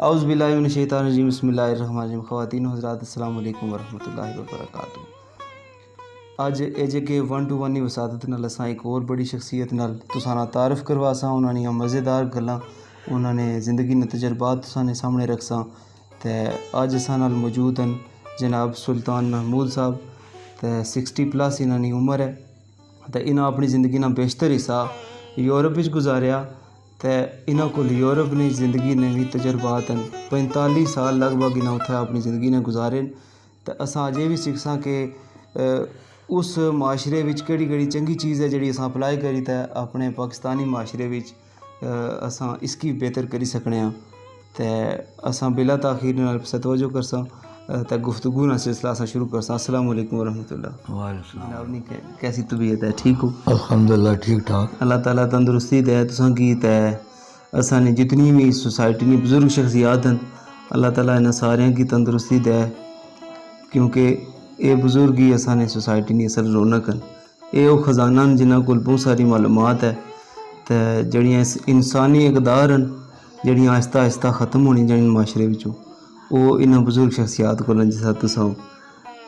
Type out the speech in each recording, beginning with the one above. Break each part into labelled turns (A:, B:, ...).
A: औज़ुबिल्लाहिमिनश्शैतानिर्रजीम बिस्मिल्लाहिर्रहमानिर्रहीम ख़वातीन हज़रात अस्सलाम वालेकुम वरहमतुल्लाहि वबरकातुहू। अज ये कि 1 to 1 की वसादत नाल असां एक और बड़ी शख्सियत नाल तुसां नाल तारफ़ करवासां। उन्होंने मज़ेदार गल्लां उन्होंने ज़िंदगी ने तजर्बात तुसां ने सामने रखसां। ते अज असां नाल मौजूद हैं जनाब सुल्तान महमूद साहब। ते 60+ इन्हां दी उम्र है ते इन्हां अपनी ज़िंदगी ना बेशतर हिस्सा यूरोप विच गुजारिया। तो इन्हों को यूरोप ने ज़िंदगी ने भी तजर्बात हैं। 45 साल लगभग इन्हें उत्थे अपनी ज़िंदगी ने गुजारे। तो असां अजे भी सीखसां कि उस माशरे विच केड़ी चंगी चीज़ है जिहड़ी असां अप्लाई करी ते अपने पाकिस्तानी माशरे विच असां इसकी बेहतर करी सकने आं। ते असां बिला ताखीर नाल तवज्जो करसां ते गुफ्तगू ना सिलसिला असां शुरू करसां। अस्सलाम वालेकुम वरहमतुल्लाह। वालेकुम। कैसी तबीयत है? ठीक हो?
B: अल्हम्दुलिल्लाह ठीक ठाक।
A: अल्लाह ताला तंदुरुस्ती दे तुसां की। ते असां ने जितनी भी सोसाइटी नी बुजुर्ग शख्सियात हैं अल्लाह ताला इन्हां सारियां की तंदुरुस्ती दे, क्योंकि ये बुजुर्ग ही असां ने सोसाइटी नी असल रौनक हैं। ये वो खजाना न जिन्हां कोल बहुत सारी मालूमात है ते जड़ियां इंसानी इकदार हैं जड़ियां आहिस्ता आहिस्ता ख़त्म होनी जानियां माशरे विचों, वो इन्हां बुजुर्ग शख्सियात कोल जिस तुसां।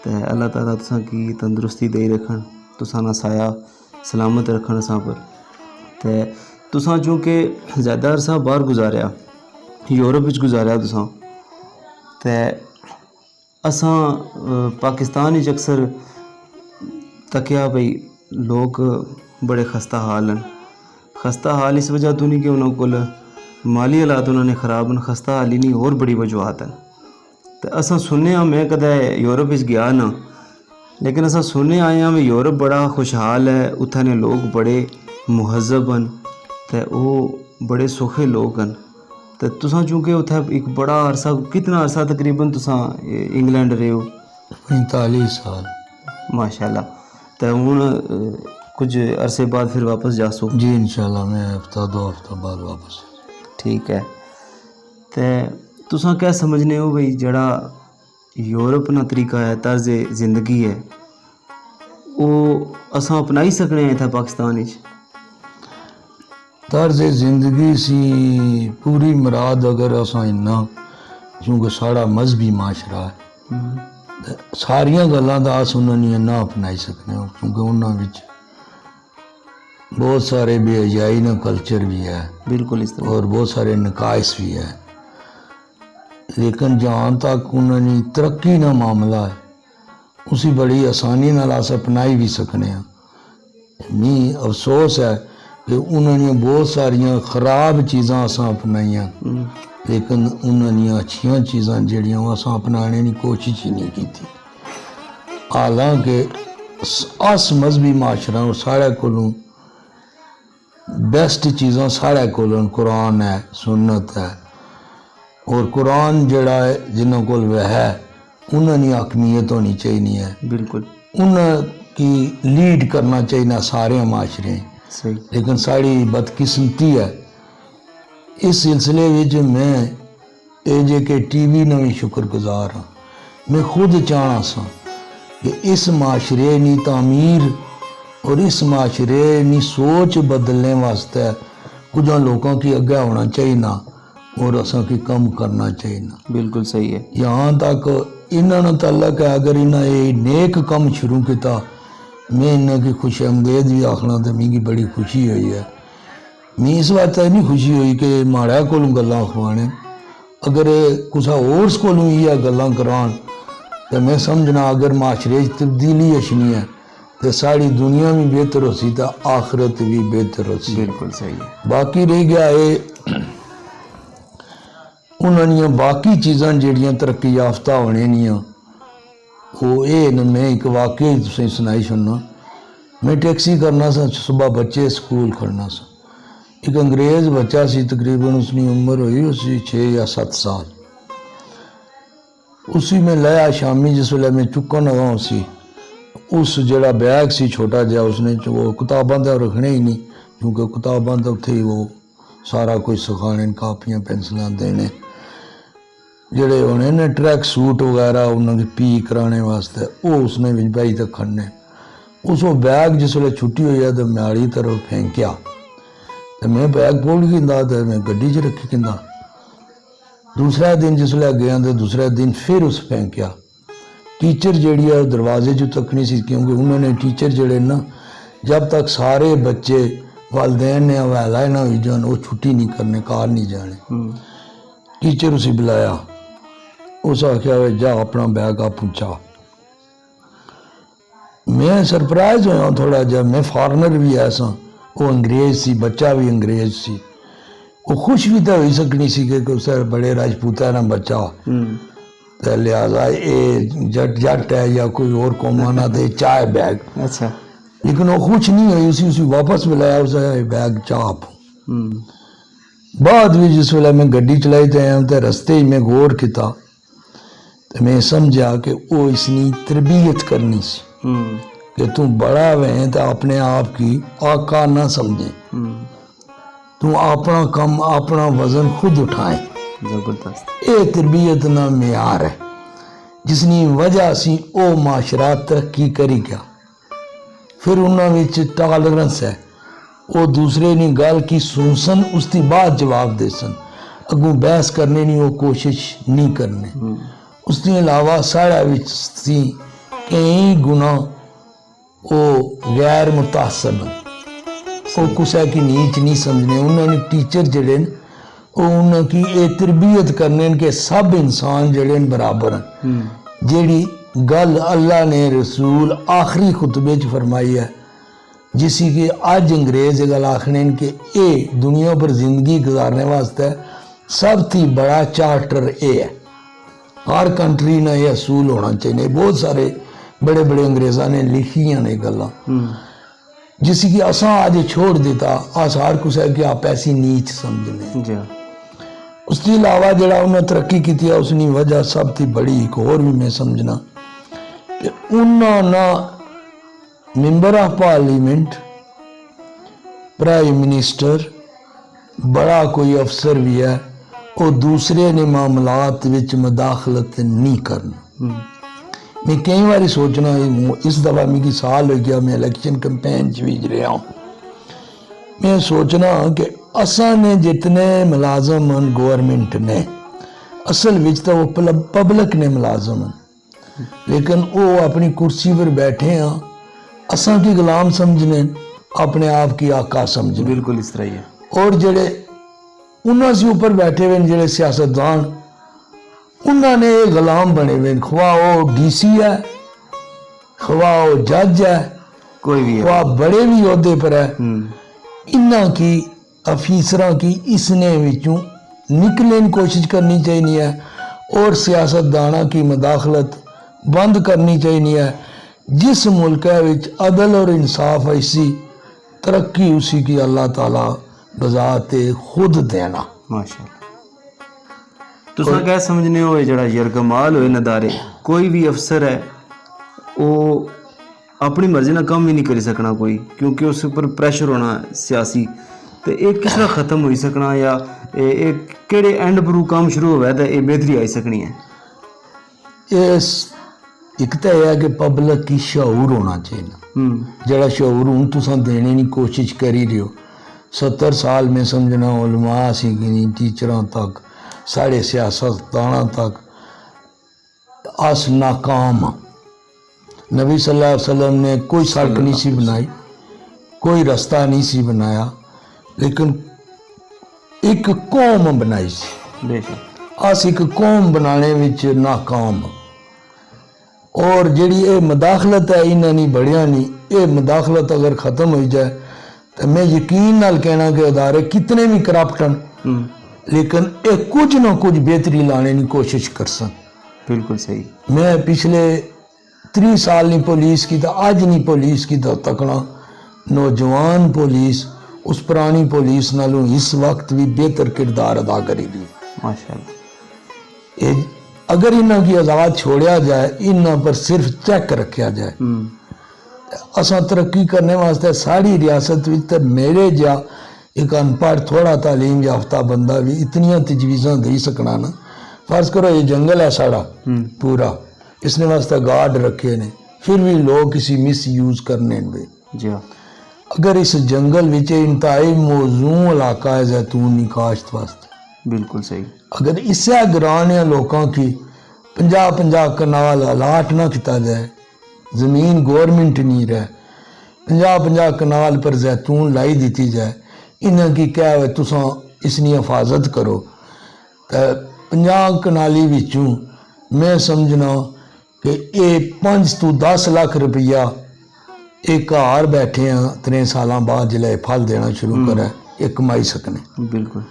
A: ते अल्लाह ताला तुसां की तंदुरुस्ती दे रखन, तुसां ना साया सलामत रखन असां पर। ते तुसां चूँकि ज़्यादा अरसा बाहर गुजारिया, यूरोप विच गुजारिया तुसां, ते असां पाकिस्तान विच अक्सर तकिया भाई लोग बड़े खस्ता हाल हैं। खस्ता हाल इस वजह तो नहीं कि उन्होंने कोल माली हालात उन्होंने ख़राब न, खस्ता हाल ही नहीं और बड़ी वजूहत हैं। तो असां सुनने मैं कदे यूरोप विच गया ना, लेकिन असां सुनने आए हैं भी यूरोप बड़ा खुशहाल है, उत्थे ने लोग बड़े मुहज़्ज़ब हैं ते वो बड़े सौखे लोग हैं। तो तुसां चूँकि उत्थे एक बड़ा अरसा, कितना अरसा तकरीबन तुसां इंग्लैंड रहे हो?
B: 45 साल
A: माशाल्लाह। तो हुण कुछ अरसे बाद फिर वापस जासो?
B: जी इंशाल्लाह, मैं हफ्ता 2 हफ्ता बाद वापस।
A: ठीक है। तो तुसां क्या समझने हो भाई जड़ा यूरोप ना तरीका है, तर्ज ज़िंदगी है, वो असां अपनाई सकने हैं इत्थे पाकिस्तान विच?
B: तर्ज जिंदगी सी पूरी मुराद अगर असां इन्ना, क्योंकि साड़ा मजहबी माशरा है, सारियां गल्लां दा अस उन्होंने ना अपनाई सकने हो, क्योंकि उन्होंने विच बहुत सारे बेहयाई ना कल्चर भी है,
A: बिल्कुल इस तरह,
B: और बहुत सारे नकाइस भी है। लेकिन जहाँ तक उन्होंने तरक्की ना मामला है, उसी बड़ी आसानी नाल अस अपनाई भी सकने हैं। मी अफसोस है कि उन्होंने बहुत सारियां खराब चीज़ां असां अपनाइयां, लेकिन उन्होंने अच्छियां चीज़ां जड़ियां असां अपनाने की कोशिश ही नहीं की थी। हालांकि अस मजहबी माशरा और साढ़े कोलों बेस्ट चीज़ां साढ़े कोलों कुरान है, सुन्नत है, और कुरान जड़ा है जिन्हों को वह है उन्होंने हकमीयत होनी चाहिए है।
A: बिल्कुल
B: उनकी लीड करना चाहिए सारे माशरे।
A: सही।
B: लेकिन साड़ी बदकिस्मती है इस सिलसिले विच मैं ये जे के TV ने भी शुक्रगुजार हाँ। मैं खुद चाहना सा कि इस माशरे की तामीर और इस माशरे की सोच बदलने वास्ते कुछ लोगों की अगे होना चाहिए ना, और असा की कम करना चाहिए ना।
A: बिल्कुल सही है।
B: यहाँ तक इन्होंने तलक है, अगर इन्हें ये नेक कम शुरू किया, मैं इन्हें खुश आमदेद भी आखना, तो मिगी बड़ी खुशी हुई है। मैं इस बात नहीं खुशी हुई कि माड़ा कोलों गल्लां अखवाने, अगर कुछ होर कोलों इह गल्लां करान तो मैं समझना अगर माशरे तब्दीली अछनी है तो साड़ी दुनिया भी बेहतर हो सी, तो आखिरत भी बेहतर हो सी।
A: बिल्कुल सही है।
B: बाकी रह गया ये उन्होंने बाकी चीज़ां जड़ियां तरक्की याफ्ता होने नियां, वो ये न। मैं एक वाकई तुसें सुनाई सुनना। मैं टैक्सी करना सा, सुबह बच्चे स्कूल खड़ना सा, एक अंग्रेज़ बच्चा सी, तकरीबन उसकी उम्र हुई उसी 6 या 7 साल। उसी में लाया शामी जिस वेले मैं चुकन लगा उसी उस जड़ा बैग सी छोटा जिहा उसने वो किताबां तो रखने ही नहीं क्योंकि किताबां तो उत्थे ही वो सारा कुछ सिखाने कापियां पेंसिलां देने ਜਿਹੜੇ होने ने ट्रैक सूट वगैरह उन्होंने पी कराने वास्ते वो उसने भी भाई तक खड़ने उस वो बैग जिस वे छुट्टी हुई है तो म्याड़ी तरफ फेंकिया तो मैं बैग भुल गिंदा तो मैं गड्डी च रखी किंदा दूसरा दिन जिसले गया तो दूसरे दिन फिर उस फेंकिया टीचर जी है दरवाजे चो तकनी सी क्योंकि उन्होंने टीचर जड़े ना जब तक सारे बच्चे वालदैन ने हवाला ना हुई जान वो छुट्टी नहीं करने कार नहीं जाने टीचर उसी बुलाया उस आख्या जा अपना बैग आप पूछा मैं सरप्राइज होया थोड़ा जब मैं फॉरनर भी ऐसा वो अंग्रेज सी बच्चा भी अंग्रेज सी वो खुश भी तो हो सकनी सी कि उस बड़े राजपूता ना बच्चा तो लिहाजा ये जट है या कोई और कौमाना दे चाहे बैग
A: अच्छा
B: लेकिन वो खुश नहीं हुई उसी वापस बुलाया उस बैग चाप बाद में जिस वेले मैं गड्डी चलाई तो रस्ते ही मैं गौर किया तो मैं समझा कि वो इसनी तरबियत करनी सी कि तू बड़ा वे तो अपने आप की आका ना समझे तू अपना कम अपना वजन खुद उठाए
A: जबरदस्त
B: ये तरबियत ना मेयार है जिसनी वजह से वो माशरा तरक्की करी गया फिर उन्होंने टॉलरेंस है वो दूसरे ने गल की सुनसन उसकी बाद जवाब दे सन अगू बहस करने नहीं वो कोशिश नहीं करने उसके अलावा साढ़ा विच कई गुना वो गैर मुतासब वो कुसा की नीच नहीं समझने उन्होंने टीचर जड़े वो उन्होंने ये तरबियत करने के सब इंसान जड़े बराबर हैं जेड़ी गल अल्लाह ने रसूल आखिरी खुतबे च फरमाई है जिसी कि अज अंग्रेज गल आखने कि ये दुनिया पर जिंदगी गुजारने वास्ते सब थी बड़ा चार्टर ये है हर कंट्री ने यह असूल होना चाहिए बहुत सारे बड़े बड़े अंग्रेजा ने लिखियां ने गल्लां जिसी कि असा आज छोड़ देता अस हर कुछ कि आप ऐसी नीच समझने उसके अलावा जड़ा उन्हें तरक्की की थी उसकी वजह सब थी बड़ी एक और भी मैं समझना कि उन्होंने member of parliament prime minister बड़ा कोई अफसर भी है वो दूसरे ने मामलात विच मदाखलत नहीं करना मैं कई बार सोचना इस दफा मेरी साल हो गया मैं इलेक्शन कैंपेन भी रहा हूँ मैं सोचना कि असा ने जितने मुलाजम हैं गवर्नमेंट ने असल विच तो वो पब्लिक ने मुलाजम हैं लेकिन वो अपनी कुर्सी पर बैठे हैं असा की गुलाम समझने अपने आप की आका समझने
A: बिल्कुल इस तरह ही है
B: और जेड़े उन्होंने ऊपर बैठे हुए जेड़े सियासतदान उन्होंने ये गुलाम बने हुए खवा वो डीसी है खवा वो जज है
A: कोई भी
B: खवा बड़े भी ओहदे पर है इन्ना की अफीसर की इसने विचों निकलने की कोशिश करनी चाहिए है और सियासतदाना की मदाखलत बंद करनी चाहिए है जिस मुल्क विच अदल और इंसाफ ऐसी तरक्की उसी की अल्लाह ताला बजाते खुद देना
A: माशाअल्लाह तुसा क्या समझने हो जड़ा यरगमाल होए नदारे कोई भी अफसर है वो अपनी मर्जी ना काम भी नहीं करी सकना कोई क्योंकि उस ऊपर प्रेशर होना सियासी तो एक किस तरह खत्म हो सकना या एक केड़े एंड पर काम शुरू होवे तो ये बेहतरी आई सकनी है
B: इस एक तो यह है कि पब्लिक की शऊर होना चाहिए जरा शऊर हूँ तुसा देने की कोशिश करी रहे हो 70 साल में समझना उलमा सी टीचरों तक साढ़े सियासतदाना तक अस नाकाम नबी सल्लल्लाहु अलैहि वसल्लम ने कोई सड़क नहीं सी बनाई कोई रास्ता नहीं सी बनाया लेकिन एक कौम बनाई सी अस एक कौम बनाने विच नाकाम और जिहड़ी ये मदाखलत है इन्होंने बढ़िया नहीं ये मदाखलत अगर ख़त्म हो जाए तो मैं यकीन नाल कहना कि अदारे कितने भी करप्ट हैं लेकिन ये कुछ ना कुछ बेहतरी लाने की कोशिश कर सन
A: बिल्कुल सही
B: मैं पिछले 3 साल नहीं पुलिस की तो अज नहीं पुलिस की तो तकना नौजवान पुलिस उस पुरानी पुलिस नालों इस वक्त भी बेहतर किरदार अदा करी दी
A: माशाअल्लाह।
B: ये अगर इन्हों की आज़ाद छोड़िया जाए, इन्हों पर सिर्फ चेक रखा जाए, असा तरक्की करने वास्ते सारी रियासत विच ते मेरे जा एक अनपढ़ थोड़ा तालीम याफ्ता बंदा भी इतनियां तजवीज़ां दे सकना ना। फर्ज करो ये जंगल है साड़ा पूरा, इसने वास्ते गार्ड रखे ने, फिर भी लोग किसी मिस यूज करने में।
A: जी
B: अगर इस जंगल विच इंतहाई मौजू इलाका है जैतून की काश्त वास्ते,
A: बिल्कुल सही।
B: अगर इससे ग्रानिया लोगों की 50-50 कनाल अलाट ना किया जाए, जमीन गवर्नमेंट नहीं रहे, 50-50 कनाल पर जैतून लाई दी जाए, इन्हें की क्या है तुसा इसकी हिफाजत करो। तो 50 कनाली विचों मैं समझना कि ये 5 तो 10 लाख रुपया एक घर बैठे हैं 3 साल बाद जिले फल देना शुरू करे, ये कमाई सकने।
A: बिल्कुल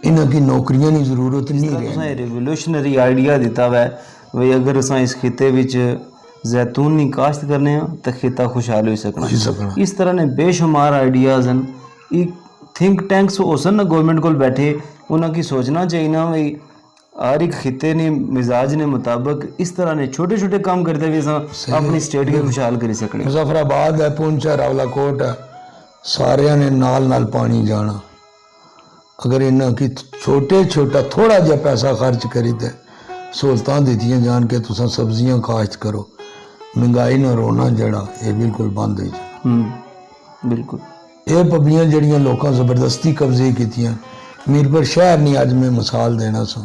B: इन्हें की नौकरियां की जरूरत नहीं रही।
A: रिवोल्यूशनरी आइडिया दिता हुआ है भाई, अगर असा इस खिते विच जैतून की काश्त करने हैं तो खिता खुशहाल हो सकना। इस तरह ने बेशुमार आइडियाज़ हैं। एक थिंक टैंक्स होसन ना गवर्नमेंट को बैठे, उन्होंने सोचना चाहिए ना भाई हर एक खिते ने मिजाज ने मुताबिक इस तरह ने छोटे छोटे काम करते हुए अपनी स्टेट के खुशहाल कर सकने।
B: मुजफ्फराबाद है, पुंछ है, रावलाकोट है, सारे ने नाल पानी जाना। अगर इन्हों की छोटे छोटा थोड़ा जहा पैसा खर्च करी दे, सहूलतां दित्तियां जान के तुसा सब्जियां काश्त करो, महंगाई ना रोना जड़ा ये बिल्कुल बंद हो जाए।
A: बिल्कुल
B: ये पब्लियां जड़ियां लोगों जबरदस्ती कब्जे कीतियां। मीरपुर शहर नहीं, अज मैं मिसाल देना सा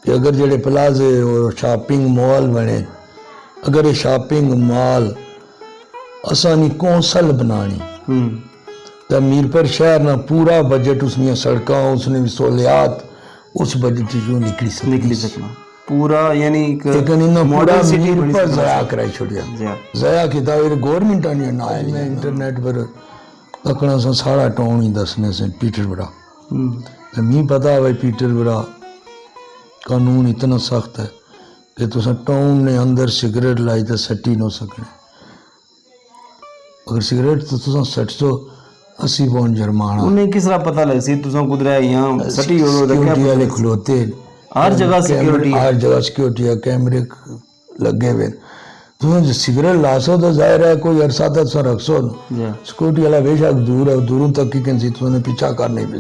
B: कि अगर जड़े प्लाजे और शॉपिंग मॉल बने, अगर ये शॉपिंग मॉल असानी कौंसल बनानी तो मीरपुर शहर ना पूरा बजट उसने सड़कों उसने सहूलियात उस बजट जो निकली सकना
A: पूरा, यानी
B: लेकिन इन्होंने पूरा मीरपुर ज़या कराई छोड़िया। ज़या किया गवर्नमेंट ने ना आए। मैं इंटरनेट पर तकना सा सारा टाउन ही दसने से पीटरबरा, मी पता है भाई पीटरबरा कानून इतना सख्त है कि तुस टाउन ने अंदर सिगरेट लाई तो सट्टी न सकने। अगर सिगरेट तो तुस 780 पाउंड जुर्माना।
A: उन्हें किस तरह पता लग सी तुसा कुदरा यहाँ सट्टी
B: सिक्योरिटी वाले खलोते,
A: हर जगह सिक्योरिटी
B: है, कैमरे लगे हुए। तुम सिगरेट ला सो तो जाहिर है कोई अरसा तक तुम रख सो, सिक्योरिटी वाला बेशक दूर है, दूरों तक की कैंसी तुमने पीछा करनी पे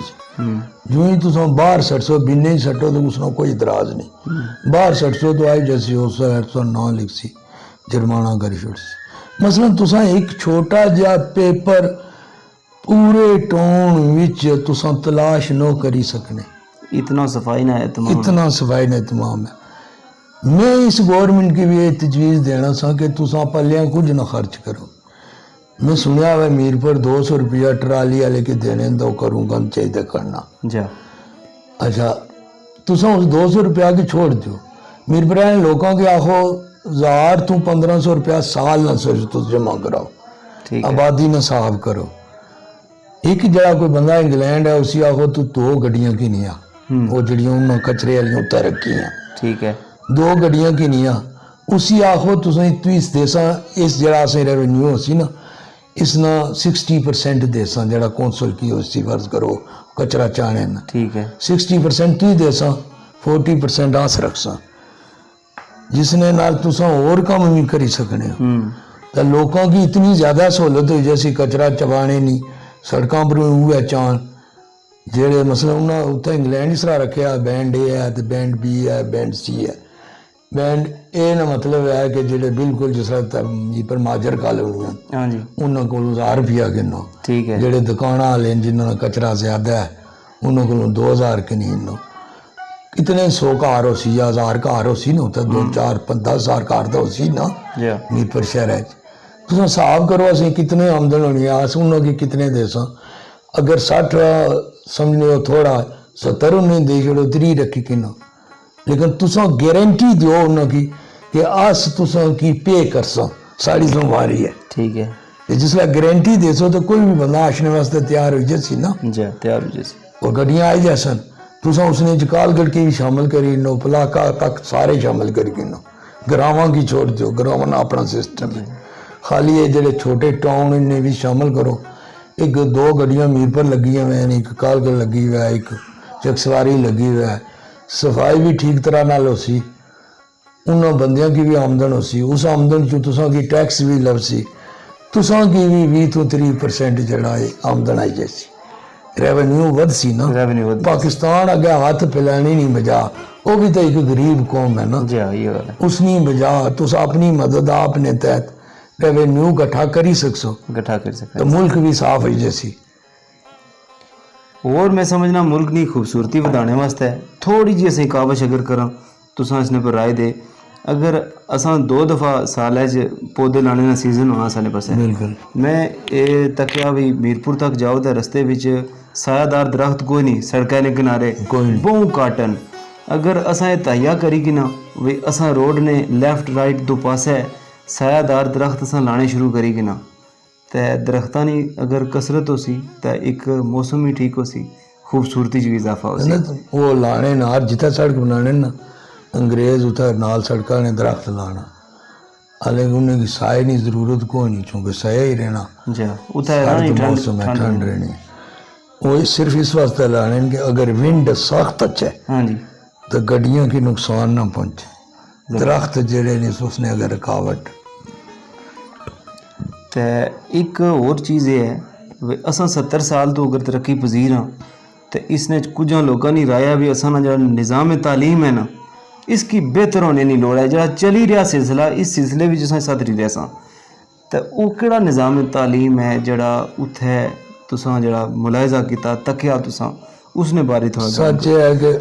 B: जो ही तुम बाहर सट सो बिन्ने ही सटो तो उसमें कोई इतराज नहीं। बाहर सट सो तो आई जैसी हो सो ना लिख सी जुर्माना करी छोड़ सी। मसलन तुसा एक छोटा जा पेपर पूरे टाउन विच तुसा तलाश न करी सकने, इतना सफाई ना एहतमाम है। मैं इस गवर्नमेंट की भी ये तजवीज़ देना सा कि तुसा पलियां कुछ ना खर्च करो। मैं सुनिया हुआ मीरपुर 200 रुपया ट्राली वाले के देने तो करूँगा चाहिए करना जा। अच्छा तुसा उस 200 रुपया की छोड़ दो, मीरपुर लोगों के आखो 1000 तो 1500 रुपया साल ना सोच तुम जमा कराओ, आबादी ना साफ करो। एक जरा कोई बंदा इंग्लैंड है उसी आखो तू 2 गड्डियां की नहीं आ, वो जड़ियां उन्होंने कचरे वाली उत्तर रखी हैं, ठीक है 2 गड्डियां की नहीं आ उसी आखो तुसें इस देसा इस जरा असें रेवेन्यू होसी ना इसना 60% देसा जरा कौंसल की होसी फर्ज करो कचरा चाने ना, ठीक है 60% तू देसा 40% आस रखसा, जिसने नाल तुसा और काम भी करी सकने हो। तो लोगों की इतनी ज़्यादा सहूलत हुई जैसी कचरा चबाने नहीं सड़कों पर हुआ चान जेड़े मसला उन्हें उत्थे इंग्लैंड इस तरह रखे बैंड ए है तो बैंड बी है बैंड सी है। बैंड ए ना मतलब है कि जेड़े बिल्कुल जिस तरह पर माजर कॉलोनी उन्होंने को 1000 रुपया गिनो, ठीक है जेड़े दुकान वाले जिन्होंने कचरा ज्यादा है उन्होंने को 2000 के नहीं गिनो। कितने 100 घर हो सी 1000 घर हो सी ना तो 2-4-10,000 घर तो हो सी ना मीरपुर शहर तुम हिसाब करो असें कितने आमदन होनी है उन्होंने कितने देसा। अगर 60 समझ लो थोड़ा 70 उन्हें दे छोड़ो 3 रखी किना, लेकिन तुसा गारंटी दो उन्होंने कि अस तुसा की पे कर सो साड़ी जिम्मेवारी है, ठीक है जिसला गारंटी दे सो तो कोई भी बंदा आशने वास्ते तैयार हो जैसी ना तैयार हो जैसी। और गड्डियां आई जैसन तुसा उसने जकालगढ़ की भी शामिल करी नो पलाका तक सारे शामिल करी गिनो, ग्रावां की छोड़ दो ग्रावां ना अपना सिस्टम है। खाली ये जेडे छोटे टाउन इन्हें भी शामिल करो। एक 2 गड्डियां मीरपुर लगी हुई हैं, एक कालगढ़ लगी हुआ है, एक चकसवारी लगी हुआ है, सफाई भी ठीक तरह नाल हो सी उन्होंने बंदियां की भी आमदन हो सी, उस आमदन चो तुसा की टैक्स भी लव सी, तुसा की भी 20 ਤੋਂ 30% ਜਿਹੜਾ ਹੈ ਆਮਦਨ ਆਈ ਜੈਸੀ ਰੈਵਨਿਊ ਵੱਧ ਸੀ ਨਾ।
A: रेवेन्यू वध
B: पाकिस्तान अगे हाथ फैलाने नहीं बजा, वो भी तो एक गरीब कौम है ना,
A: जी हाँ ये गल है,
B: उसनी बजा तुस अपनी मदद अपने तहत रेवेन्यू इकट्ठा कर ही सकसो
A: इकट्ठा कर सकते
B: तो मुल्क भी साफ है जैसी।
A: और मैं समझना मुल्क दी खूबसूरती वधाने वास्ते थोड़ी जी असें काबश अगर करा तुसां इसने पर राय दे, अगर असां 2 दफ़ा साल च पौधे लाने का सीजन होना साढ़े पास,
B: बिल्कुल
A: मैं ये तकिया भी मीरपुर तक जाओ तो रस्ते विच सायादार दरख्त कोई नहीं, सड़कों के किनारे
B: कोई नहीं।
A: बहु काटन, अगर असां ये तहिया करी कि ना वे असां रोड ने लैफ्ट राइट दो पासे सायादार दरख्त असां लाने शुरू करी कि ना, तो दरख्तां नी अगर कसरत हो सी तो एक मौसम भी ठीक हो सी, खूबसूरती च भी इजाफा हो सी।
B: वो लाने ना जितना सड़क बनाने ना अंग्रेज उतर नाल सड़कों ने दरख्त लाना, हालांकि उन्हें की साए की जरूरत कोई नहीं, चूँकि साया ही रहना
A: जी उतना है ना
B: सर्द
A: ठंड
B: मौसम है, ठंड रहनी। वो सिर्फ इस वास्ते लाने कि अगर विंड सख्त अच्छे
A: हाँ जी
B: तो गड्डियों की नुकसान ना पहुंचे, दरख्त जेड़े ने उसने अगर रुकावट।
A: तो एक और चीज़ ये है वे असां 70 साल तो अगर तरक्की पजीर हाँ तो इसने कुछ लोगों ने राया भी असा जो निज़ाम तालीम है ना इसकी बेहतर होने की लोड़ है, जो चली रहा सिलसिला इस सिलसिले में असां साथ रही रहे तो वो किहड़ा निज़ाम तालीम है जड़ा उत्थे तुसां जड़ा मुलायजा किया तकिया तुसां उसने बारे थोड़ा
B: सच है कि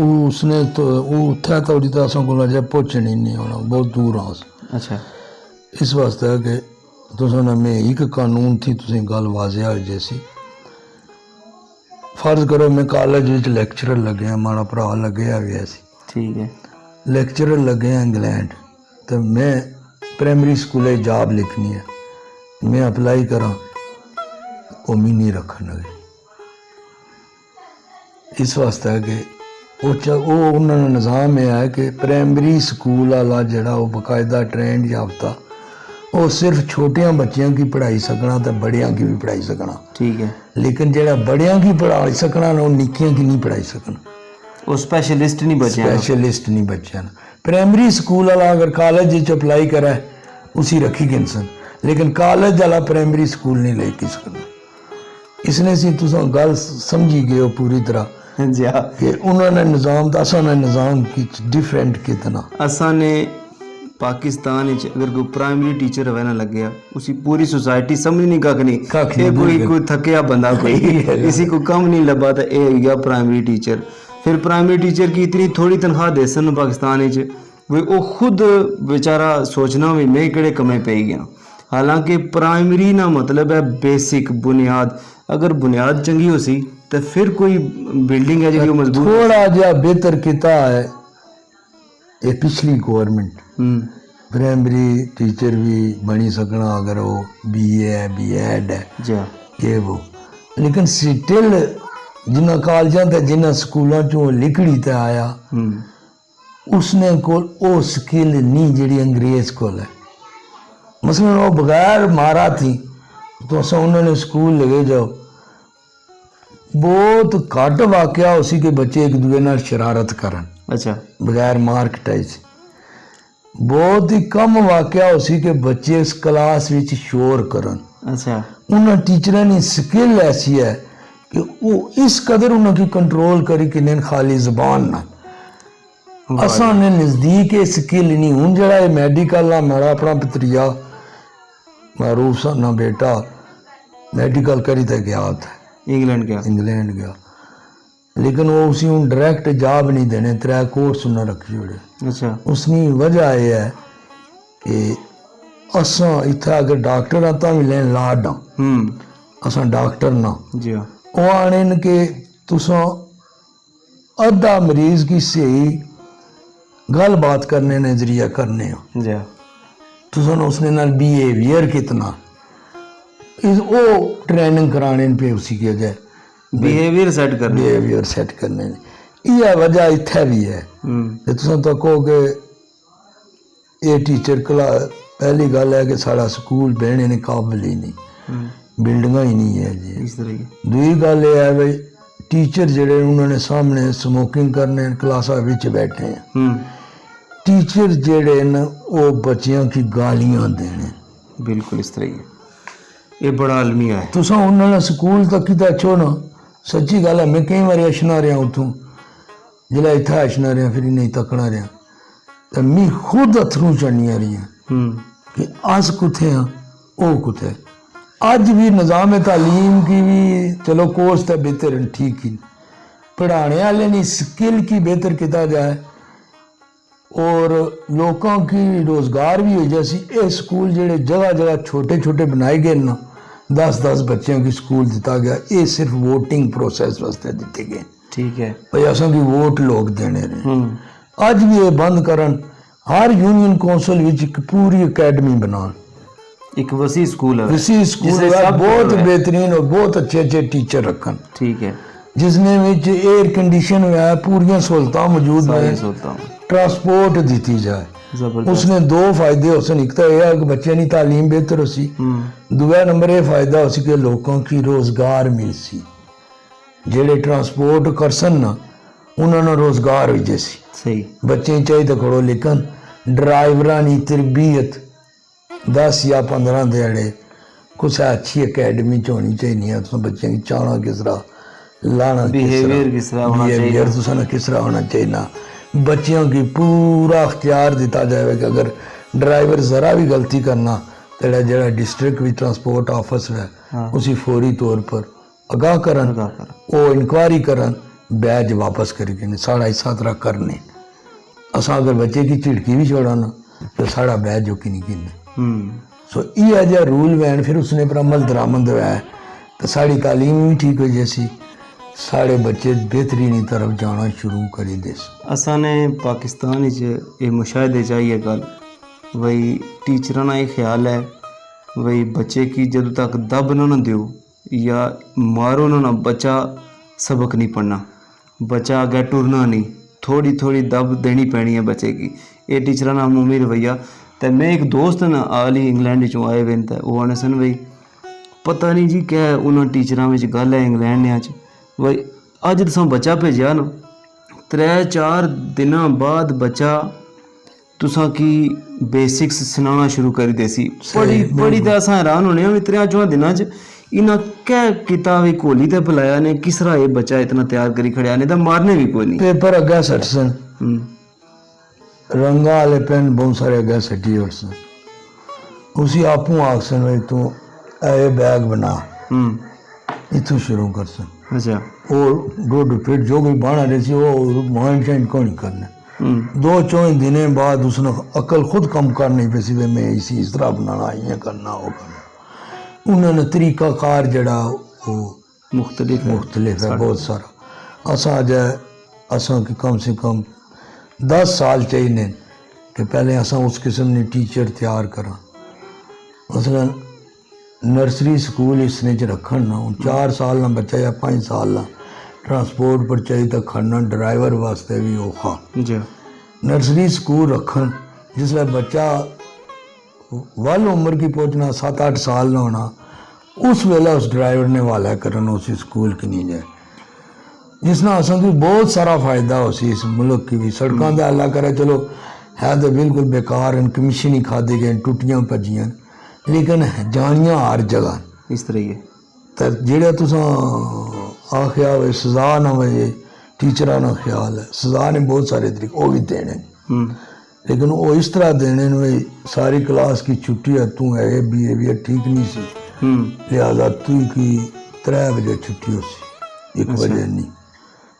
B: उसने तो वो उत्थे तो तो असां को अजे पहुंचनी नहीं होना, बहुत दूर हाँ।
A: अच्छा
B: इस वास्ते है कि तुसां ने में एक कानून थी तुसें गल वाजिया हो जैसी, फर्ज करो मैं कॉलेज विच लैक्चरर लगे हैं, माड़ा भरा लगे हुआ सी,
A: ठीक है
B: लैक्चरर लगे हैं इंग्लैंड, तो मैं प्राइमरी स्कूल जॉब लिखनी है, मैं अप्लाई करा वो मी नहीं रखन लगे। इस वास्ते है कि वो उन्होंने निज़ाम यह है कि प्राइमरी स्कूल वाला जड़ा वो बाकायदा ट्रेंड याफ्ता वो सिर्फ छोटियां बच्चियां की पढ़ाई सकना तो बड़ियां की भी पढ़ाई सकना,
A: ठीक है,
B: लेकिन जड़ा बड़ियां की पढ़ाई सकना ना वो निक्कियां की नहीं पढ़ाई सकना,
A: वो स्पेशलिस्ट नहीं बचे
B: स्पेशलिस्ट नहीं बच्चे ना। प्राइमरी स्कूल वाला अगर कॉलेज अप्लाई करा उसी रखी गिनसन, लेकिन कॉलेज वाला प्राइमरी स्कूल नहीं लेके सकना। इसने सी तुस गल समझी गए हो पूरी तरह
A: जी हाँ
B: कि उन्होंने निज़ाम असा ने निज़ाम की डिफरेंट कितना
A: असा ने पाकिस्तान अगर कोई प्राइमरी टीचर रवे ना लग गया उसी पूरी सोसाइटी समझ नहीं कख नहीं, ये कोई थकिया बंदा कोई इसी को कम नहीं लभा तो ये गया प्राइमरी टीचर। फिर प्राइमरी टीचर की इतनी थोड़ी तनख्वाह दे सन पाकिस्तान वो खुद बेचारा सोचना भी मैं केड़े कमे पे गया, हालांकि प्राइमरी ना मतलब है बेसिक बुनियाद, अगर बुनियाद चंगी हो सी तो फिर कोई बिल्डिंग है जो मजबूत
B: थोड़ा जहा बेहतर किता है ये पिछली गवर्नमेंट, प्राइमरी टीचर भी बनी सकना अगर वो BA है BEd है
A: जी
B: ये वो, लेकिन स्टिल जिन्ना कॉलेजा ते जिन्ना स्कूलों चो लिखड़ी ते आया उसने कोल वो स्किल नहीं जी अंग्रेज कोल है। मसलन वो बगैर मारा थी तो असा उन्होंने स्कूल लगे जाओ, बहुत घट वाकया उसी के बच्चे एक दूसरे नाल शरारत करन, अच्छा बगैर मार्कटाइज, बहुत ही कम वाकया उसी के बच्चे इस क्लास विच शोर करन।
A: अच्छा
B: उन्होंने टीचर की स्किल ऐसी है कि वो इस कदर उन्होंने कंट्रोल करी कि नहीं खाली जबान ना असा ने नज़दीक स्किल नहीं। हूँ जरा मैडिकल आ मेरा अपना भतरीजा मारूफ सा ना बेटा मेडिकल करी तो गया था इंग्लैंड गया, लेकिन वो उसी हूँ डायरैक्ट जॉब नहीं देने, 3 कोर्स उन्हें रखी जोड़े। अच्छा उसकी वजह यह है कि असा इतना अगर डॉक्टर आ तो भी लैन लाड हाँ असा डॉक्टर ना जी वो आने के तुसा अद्धा मरीज की सही गल बात करने नजरिया करने हो जी तुसा उसने नाल बिहेवियर कितना इस वो ट्रेनिंग कराने पे उसी की वजह बिहेवियर सेट करने यह वजह इत्थे भी है। तुसा तो कहो कि ये टीचर क्लास पहली गल है कि साड़ा स्कूल बहने ने काबिल ही नहीं, बिल्डिंगा ही नहीं है जी इस तरह की। दूसरी गल यह है भाई टीचर जड़े उन्होंने सामने स्मोकिंग करने क्लासा विच बैठे हैं, टीचर जेड़े न वो बच्चियों की गालियां देने।
A: बिल्कुल इस तरह ही है, ये बड़ा अलमिया है।
B: तुसा उन्होंने स्कूल तक ही अच्छो ना, सच्ची गल है। मैं कई बार अछना रहा उतों, जिला इतना अछना रहा फिर नहीं तकना रहा, तो मैं खुद अथरू चढ़निया रही कि अस कुत्थे हाँ वो कुत्थे। अज भी निज़ाम तालीम की भी चलो कोर्स तो बेहतर है, ठीक ही पढ़ाने वाले नहीं स्किल की बेहतर किया जाए और लोगों की रोज़गार भी हो जैसी। ये स्कूल जेड़े जगह जगह छोटे छोटे बनाए गए ना, 10-10 बच्चों की स्कूल दिता गया, ये सिर्फ वोटिंग प्रोसेस वास्ते दिते गए।
A: ठीक है
B: भाई असा की वोट लोग देने रहे। अज भी ये बंद करन, हर यूनियन कौंसल विच एक पूरी अकेडमी बनान,
A: एक वसी स्कूल है,
B: इसी स्कूल
A: जिसमें
B: में
A: सब
B: बहुत
A: है।
B: बेहतरीन और बहुत अच्छे अच्छे टीचर रखन,
A: ठीक है,
B: जिसने विच एयर कंडीशन है, पूरी सहूलतां मौजूद
A: सारी
B: हैं,
A: सोचता हूँ
B: ट्रांसपोर्ट दी जाए।
A: जबरदस्त।
B: उसने दो फायदे हो सन, एक तो यह है कि बच्चों की तालीम बेहतर हो सी, दूसरा नंबर ये फायदा हो सी कि लोगों की रोजगार मिल सी, जेड़े ट्रांसपोर्ट कर सन ना उन्होंने रोजगार हो जैसी।
A: सही,
B: बच्चे चाहिए तो खड़ो, लेकिन ड्राइवरां की तरबियत 10 या 15 दिहाड़े कुछ अच्छी अकेडमी च होनी चाहिए। तुम बच्चों की चाहना किस तरह लाना,
A: बिहेवियर किस तरह होना चाहिए,
B: बिहेवियर तुसां किस तरह होना चाहिए। बच्चियों की पूरा अख्तियार दिता जाए कि अगर ड्राइवर ज़रा भी गलती करना तो जरा डिस्ट्रिक्ट भी ट्रांसपोर्ट ऑफिस है,
A: हाँ।
B: उसी फौरी तौर पर आगाह करन, वो इंक्वायरी करन, बैज वापस करके साढ़ा इसा तरह करने। असा अगर बच्चे की झिड़की भी छोड़ाना तो साढ़ा बैज जो कि नहीं गिनने। सो ये जो रूल वैन फिर उसने पर अमल दरामद है तो साड़ी तालीम भी ठीक हो जैसी, साढ़े बच्चे बेहतरीनी तरफ जाना शुरू करी दे।
A: असा ने पाकिस्तान ये मुशाहदे चाहिए गल वही टीचर ना ये ख्याल है वही बच्चे की जदों तक दब ना दो या मारो ना बच्चा सबक नहीं पढ़ना, बच्चा अगर टुरना नहीं, थोड़ी थोड़ी दब देनी पैनी है बच्चे की। ये टीचर ना अमूमी रवैया। तो मैं एक दोस्त ना आल ही इंग्लैंड चों आए वे तो वो आने सन भाई पता नहीं जी क्या उन्होंने टीचर में गल है इंग्लैंड ने भाई अज तुम बच्चा भेजा ना 3-4 दिनों बाद बच्चा तुसा की बेसिक्स सुनाना शुरू करी देसी। बड़ी तो असा हैरान होने 3-4 दिनों इन्हें क्या किता भी कोहली ते बुलाया ने किस तरह ये बच्चा इतना तैयार करी खड़िया ने तो मारने भी कोई नहीं।
B: पेपर अग्गे सट सन, रंगा वाले पेन बहुत सारे अग्गे सटी और सन, उसी आपू आख सन भाई तू ए बैग बना, इतों शुरू कर सन।
A: अच्छा,
B: और 2 फीट जो भी बना रही सी वो माइंड शाइंड को नहीं करना। 2-4 दिनों बाद उसने अकल खुद कम करनी पे सी, मैं इस तरह बनाना, ये करना वो करना। उन्होंने तरीकाकार जड़ा वो मुख्तलिफ है बहुत सारा। असा जाए असा कि कम से कम 10 साल चाहिए कि पहले असा उस किस्म ने टीचर तैयार करा। मसलन नर्सरी स्कूल इसने च रखन ना 4 साल ना बच्चा या 5 साल ना ट्रांसपोर्ट पर चाहिए तो खड़ना ड्राइवर वास्ते भी औखा। नर्सरी स्कूल रखन जिसले बच्चा वाल उम्र की पहुँचना 7-8 साल ना होना, उस वेला उस ड्राइवर ने वाला करना उस स्कूल की नहीं जाए, जिसना असन की बहुत सारा फायदा हो सी। इस मुल्क की भी सड़कों का अल्लाह करे चलो है तो बिल्कुल बेकार हैं, कमीशन ही खा दे गए, टुटियां भजियां, लेकिन जानियां हर जगह
A: इस तरह ही
B: तो जेड़ा तुसा आख्या वे सजा ना वे टीचर ना ख्याल है, सजा ने बहुत सारे तरीके वो भी देने, लेकिन वो इस तरह देने भाई सारी क्लास की छुट्टी है, तू है बिहेवियर ठीक नहीं सी, लिहाजा तू की 3 बजे छुट्टी हो सी, 1 बजे नहीं,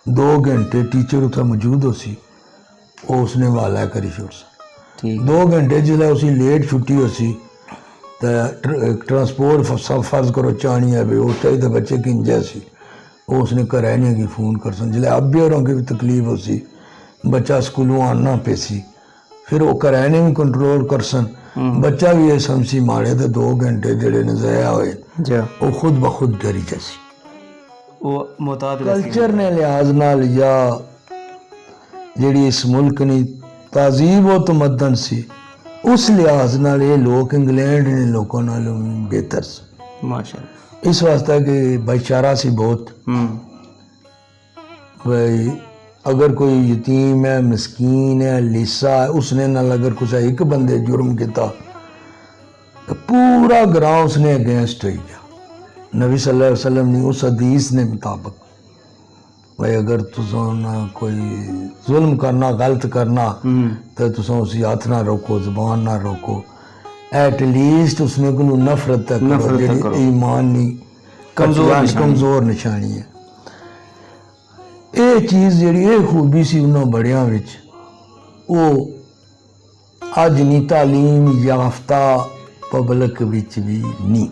B: 2 घंटे टीचर उत्थे मौजूद हो सी, वो उसने वाला करी छोड़ सी। 2 घंटे जिसले उसी लेट छुट्टी हो सी तो ट्रांसपोर्ट सब फर्ज करो चाहनी है भाई वो चाहिए बच्चे की जैसी वो उसने घरैनिया की फ़ोन कर सन, जिसले अब्बे होरों की भी तकलीफ हो सी, बच्चा स्कूलों आना पे सी, फिर वो घरैने भी कंट्रोल कर सन, बच्चा भी ये समसी मारे तो 2 घंटे जेड़े ने ज़ाया हुए वो खुद ब खुद डरी जैसी।
A: वो मोहताज
B: कल्चर ने लिहाज नाल या जेड़ी इस मुल्क ने तहजीब व तमद्दन सी उस लिहाज नाल ये लोग इंग्लैंड ने लोगों नालों बेहतर सी माशाअल्लाह। इस वास्ते कि भाईचारा सी बहुत भाई अगर कोई यतीम है, मस्कीन है, लीसा है, उसने नाल अगर कुछ एक बंदे जुर्म किया तो पूरा ग्रां उसने अगेंस्ट हो गया। नबी सल्लल्लाहु अलैहि वसल्लम ने उस हदीस ने मुताबिक भाई अगर तुम कोई जुल्म करना, गलत करना तो तुम उसी हाथ ना रोको, जबान ना रोको, एटलीस्ट उसने को नफरत तक करो, ईमान नहीं कमजोर निशानी है। ये चीज़ जी ये खूबी सी उन्होंने बड़ियां विच वो अज नहीं तालीम याफ्ता पब्लिक विच भी नहीं।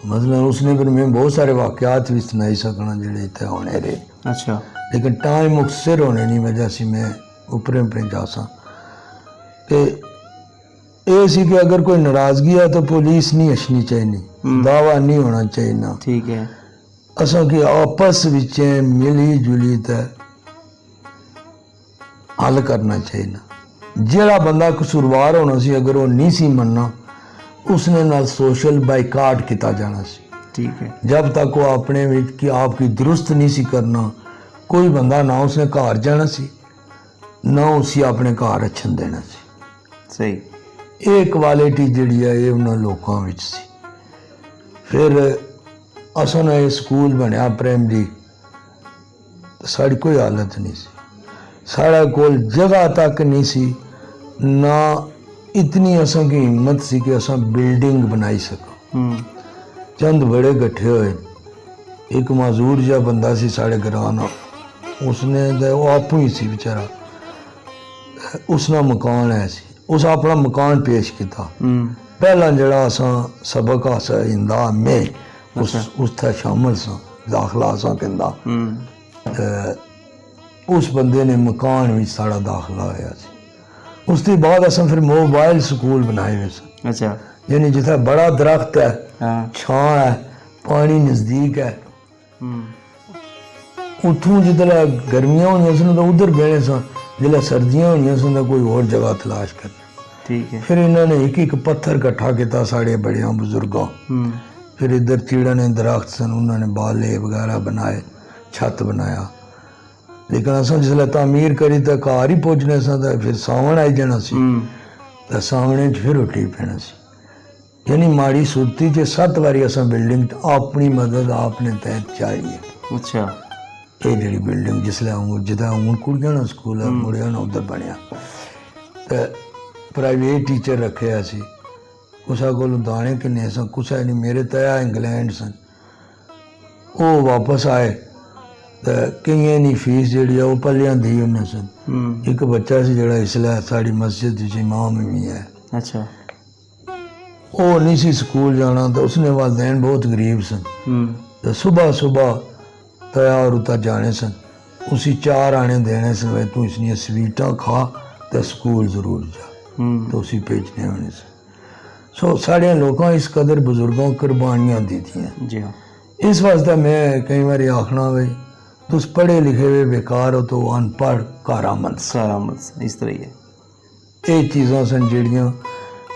B: मतलब उसने फिर मैं बहुत सारे वाकयात भी सुनाई सकना जेडे इतने होने रहे।
A: अच्छा।
B: लेकिन टाइम मुक्सर होने नहीं वजह से मैं उपरे उपरे जा सा। ये सी कि अगर कोई नाराजगी है तो पुलिस नहीं हसनी चाहिए, दावा नहीं होना चाहिए ना।
A: ठीक है।
B: असा कि आपस विच मिली जुली ते हल करना चाहिए ना। जेड़ा बंदा कसूरवार होना सी अगर वो नहीं सी मनना उसने नाल सोशल बाइकाट किया जाना सी।
A: ठीक है। जब
B: तक वो अपने विच कि आपकी दुरुस्त नहीं सी करना, कोई बंदा ना उसने घर जाना सी ना उसी अपने घर अच्छन देना सी।
A: सही।
B: ये क्वालिटी जिहड़ी है ये उन्होंने लोगों विच सी। फिर असां ने स्कूल बनया प्राइमरी तो साड़ी कोई हालत नहीं सी, साढ़े कोल जगह तक नहीं सी ना इतनी असां की हिम्मत सी कि असां बिल्डिंग बनाई सको। चंद बड़े गठे हुए, एक मजदूर जा बंदा सी साढ़े ग्रां, उसने वो आपू ही सी बेचारा, उसना मकान है सी, उस अपना मकान पेश किया। पहला जड़ा असां सबक हासिल इंदा में उसका शामिल सा, दाखला सा कहंदा, उस बंदे ने मकान में साड़ा दाखला होया सी। उसके बाद असां फिर मोबाइल स्कूल बनाए हुए सन।
A: अच्छा।
B: यानी जिथे बड़ा दरख्त है, छां है, पानी नजदीक है, उतों जितने गर्मियां होनी सन तो उधर बहने सन, जिसले सर्दियां होनी सन तो कोई और जगह तलाश करना।
A: ठीक है।
B: फिर इन्होंने एक एक पत्थर इकट्ठा किया साढ़े बड़िया बुजुर्गों। फिर इधर चीड़ा ने दरख्त सन, उन्होंने बाले वगैरह बनाए, छत बनाया। लेकिन असां जिसले तामीर करी तो घर ही पुजने सा तो फिर सावन आई जाना सी, तो सावने फिर उठी पैना सी। यानी माड़ी सूरती च 7 बारी असां बिल्डिंग अपनी मदद आपने तहत चाहिए।
A: अच्छा।
B: ये जी बिल्डिंग जिसले जिदा हूँ कुड़ियां ना स्कूल है, मुड़िया ना उधर बनया, तो प्राइवेट टीचर रखे असी, कुसा को दाने किन्ने सन, कुसा नहीं। मेरे तया इंग्लैंड सन, वो वापस आए तो कई नी फीस जी है वो पलियां दी उन्हें सन। एक बच्चा से जरा इसलिए साड़ी मस्जिद इमाम भी है। अच्छा। वो नहीं सी स्कूल जाना तो उसने वालदैन बहुत गरीब सन, तो सुबह सुबह तया और उतर जाने सन, उसी 4 आने देने सन, भाई तू इसलिए स्वीटा खा तो स्कूल जरूर जा, तो उसी भेजने होने सन। सो साढ़े लोगों इस कदर बुजुर्गों कुर्बानियां दी थी। जी हाँ। इस वास्ते मैं कई बार आखना भाई तुस पढ़े लिखे हुए बेकार हो तो अनपढ़ कारामंद इस तरह है। ये चीज़ां सन जड़ियाँ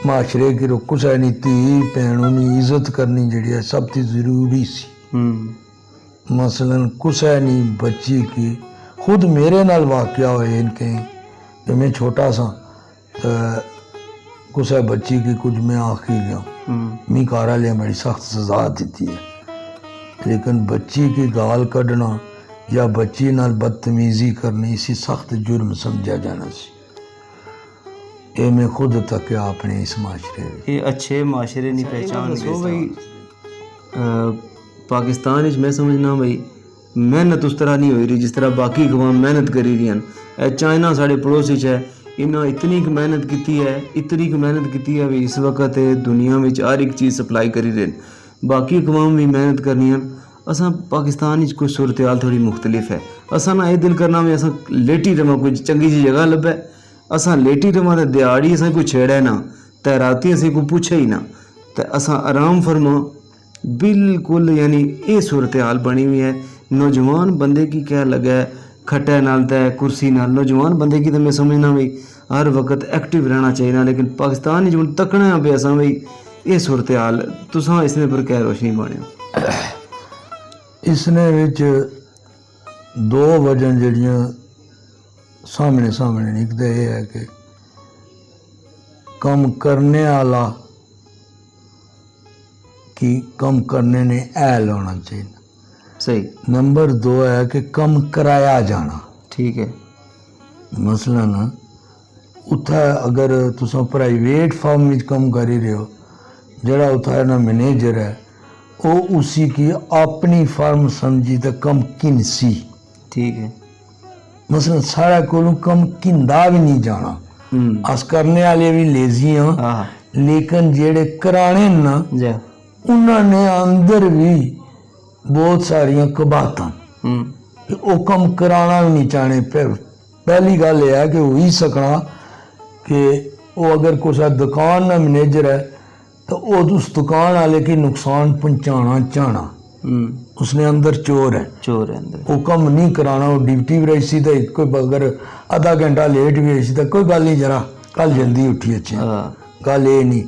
B: माशरे की कुछ है नहीं, धी भैनों की इज्जत करनी जी है सब तो जरूरी सी। मसलन कुछ है नहीं बच्ची की, खुद मेरे नाल वाकया होए इनके कि मैं छोटा सा तो कुछ है बच्ची की कुछ मैं आख ही गया, मी कारा लिया बड़ी सख्त सजा दी है। लेकिन बच्ची की गाल कढ़ना या बच्ची नाल बदतमीजी करनी इसी सख्त जुर्म समझा जाना सी। ये मैं खुद तक अपने इस माशरे
A: ये अच्छे माशरे नहीं पहचान भाई। पाकिस्तान मैं समझना भाई मेहनत उस तरह नहीं हो रही जिस तरह बाकी कवाम मेहनत करी रही हैं। चाइना साढ़े पड़ोसी है, इन्हें इतनी मेहनत की है, इतनी मेहनत की है भी इस वक्त दुनिया में हर एक चीज़ सप्लाई करी रहे। बाकी कवाम भी मेहनत करनी है। असा पाकिस्तान कोई सूरत हाल थोड़ी मुख्तलिफ है। असा ना ये दिल करना भी असा लेटी रवा, कोई चंगी जी जगह लभे असा लेटी रवा तो दिहाड़ी असा कोई छेड़े ना, तो राती असें कोई पूछे ही ना, तो असा आराम फरमा बिल्कुल। यानी ये सूरत हाल बनी हुई है। नौजवान बंदे की क्या लगा है खट्टे नाल तय कुर्सी नाल, नौजवान बंदे की तो मैं समझना भाई हर वक्त एक्टिव रहना चाहिए ना। लेकिन पाकिस्तान जो तकना पे असा भाई ये सूरत हाल तुसा इसने पर क्या रोशनी बने
B: इसने विच दो वजह जड़ियाँ सामने सामने निकलते ये है कि कम करने वाला कि कम करने ने ऐल होना चाहिए।
A: सही।
B: नंबर 2 है कि कम कराया जाना।
A: ठीक है।
B: मसलन उत्थे अगर तुस प्राइवेट फर्म में कम कर ही रहे हो, जड़ा उत्थे ना मैनेजर है वो उसी की अपनी फर्म समझी तो कम किनसी।
A: ठीक है।
B: मसलन सारा को कम किंदा भी नहीं जाना। अस करने वाले भी लेजी हाँ,
A: हाँ
B: लेकिन जेड़े कराने ना
A: जी
B: उन्होंने अंदर भी बहुत सारिया कबातां वो कम कराना भी नहीं चाहने। फिर पहली गल यह है कि हो ही सकना कि वो अगर कोई दुकान का मैनेजर है तो वो उस दुकान वाले की नुकसान पहुंचाना चाहना। उसने अंदर चोर है
A: अंदर
B: वो कम नहीं कराना। वो ड्यूटी भी रही सी तो कोई अगर आधा घंटा लेट भी रही सी तो कोई गल नहीं, जरा कल जल्दी उठी अच्छे गल ये नहीं।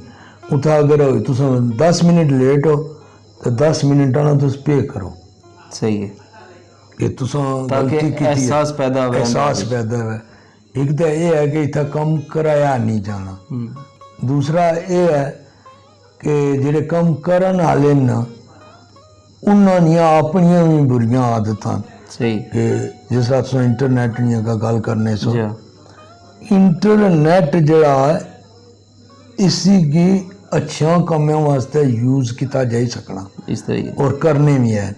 B: उत्थे अगर तुस 10 मिनट लेट हो तो 10 मिनट ना तुस पे करो।
A: सही है
B: कि तुस गलती की
A: एहसास पैदा हो।
B: एक तो ये है कि इतना कम कराया नहीं जाना। दूसरा ये है कि जेडे कम करन वाले ना उन्होंने अपनिया भी बुरियां आदत।
A: सही।
B: कि जिस तरह तुम इंटरनेट नहीं गल करने सो इंटरनेट जड़ा है इसी की अच्छा कामों वास्ते यूज किया जा सकना
A: इस तरीके
B: और करने भी है।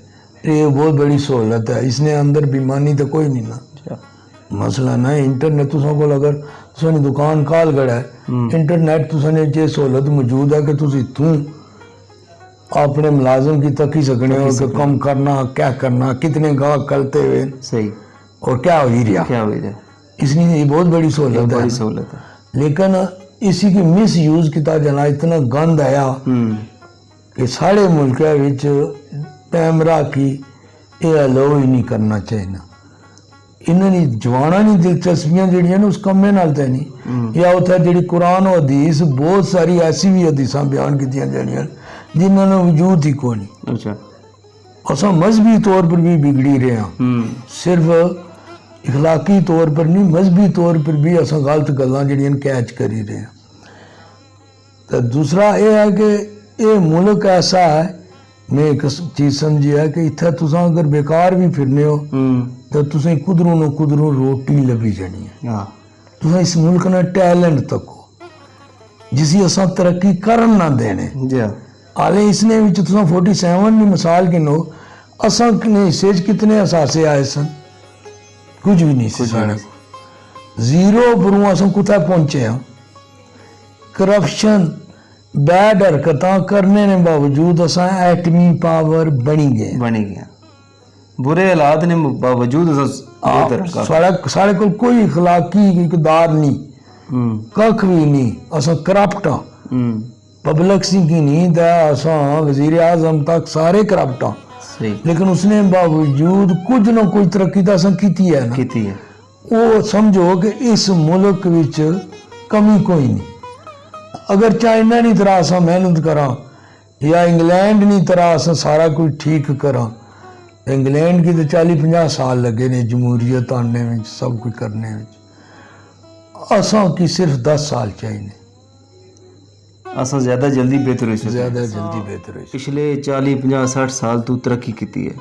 B: ये बहुत बड़ी सहूलत है। इसने अंदर बेईमानी तो कोई नहीं ना। मसला ना इंटरनेट तुसा को अगर तुसानी दुकान काल गड़ा है इंटरनेट तुसाने जे सहूलत मौजूद है कि तुम इतों अपने मुलाजम की तक ही सकने हो कि कम करना क्या करना कितने गाहक करते हुए।
A: सही।
B: और क्या हो ही रहा इसलिए ये बहुत बड़ी सहूलत है। लेकिन इसी की मिस यूज किया जाना इतना गंद आया कि सारे मुल्क कैमरा की ये अलो ही नहीं करना चाहिए। इन्होंने जवाना नहीं दिलचस्पियां जड़ियां उस कमे नाल तो नहीं। या उत्थे जी कुरान और हदीस बहुत सारी ऐसी भी हदीसा बयान की जानियां जिन्होंने वजूद ही को नहीं।
A: अच्छा।
B: असा मजहबी तौर पर भी बिगड़ी रहे हैं, सिर्फ इखलाकी तौर पर नहीं मजहबी तौर पर भी असा गलत गल्लां जड़ियां कैच करी रहे हैं। तो दूसरा ये है कि ये मुल्क ऐसा है, मैं एक चीज समझी है कि इत्थे तुसा अगर बेकार भी फिरने हो तो तुसें कुदरों न कुदरों रोटी लभी जानी है। तुसें इस मुल्क ने टैलेंट तक हो जिसी असा तरक्की करन ना देने। हाले इसने 47 की मिसाल गिनो असा ने हिस्से कितने असासे आए सन, कुछ भी नहीं सी साढ़े को जीरो परों अस कुत्थे पहुंचे हैं। करप्शन बैड हरकतां करने ने बावजूद असा एटमी पावर बनी गए
A: बुरे हालात ने बावजूद
B: साढ़े को कोई इखलाकी इकदार नहीं कख भी नहीं। असा करप्ट हाँ पब्लिक सी की नहीं तो असा वजीर आजम तक सारे करप्ट हाँ। लेकिन उसने बावजूद कुछ ना कुछ तरक्की तो असा की है ना। वो समझो कि इस मुल्क विच कमी कोई नहीं। अगर चाइना नहीं तरह असा मेहनत करा या इंग्लैंड नहीं तरह असा सारा कुछ ठीक करा। इंग्लैंड की तो 40-50 साल लगे ने जमहूरियत आने में सब कुछ करने में, असा की सिर्फ 10 साल चाहिए।
A: असा ज्यादा जल्दी बेहतर
B: हुई
A: पिछले 40-50-60 साल तो तरक्की की है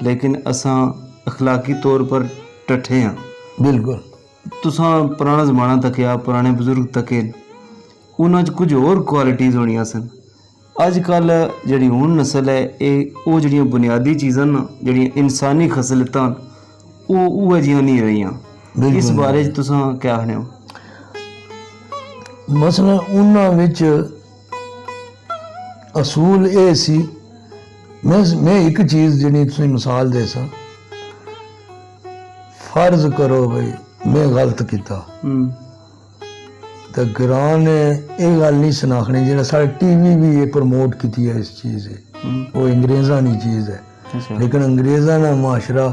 A: लेकिन असा अखलाकी तौर पर टठे हाँ। बिल्कुल। तुसा पुराना जमाना तकिया पुराने बुजुर्ग तके उन्होंने कुछ और क्वालिटीज़ होनिया सन। अजकल जी हूँ नस्ल है ये वो जी बुनियादी चीज़ां जी इंसानी खसलतां वो जियां नहीं रही। इस बारे तुस क्या आखने हो?
B: मसला उन्होंने असूल ये सी मैं एक चीज़ जी मिसाल दे सा फर्ज करो भाई मैं गलत किया तो ग्रां ने यह गल नहीं सुनाखनी जो साढ़े टीवी भी ये प्रमोट की है इस चीज़ वो अंग्रेज़ा की चीज़ है। लेकिन अंग्रेज़ा का माशरा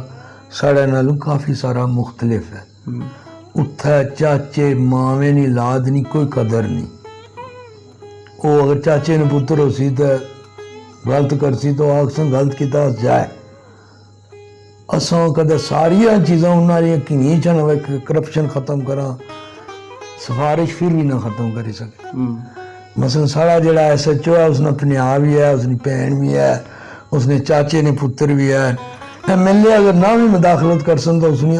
B: साढ़े नालों काफ़ी सारा मुख्तलिफ है। उत्थे चाचे मावे नी लाद नहीं कोई कदर नहीं। वो अगर चाचे ने पुत्र हो सी तो गलत कर सी तो आखसन गलत किया जाए असां कदें सारियां चीज़ां उन्हां दियां किनियां च न करप्शन ख़त्म करा सिफारिश फिर भी ना ख़त्म करी सके। मसलन साढ़ा जेह्ड़ा SHO है उसने भनिया भी है, उसकी भैन भी है, उसने चाचे ने पुत्र भी है। MLA अगर ना भी मुदाखलत कर सन तो उसने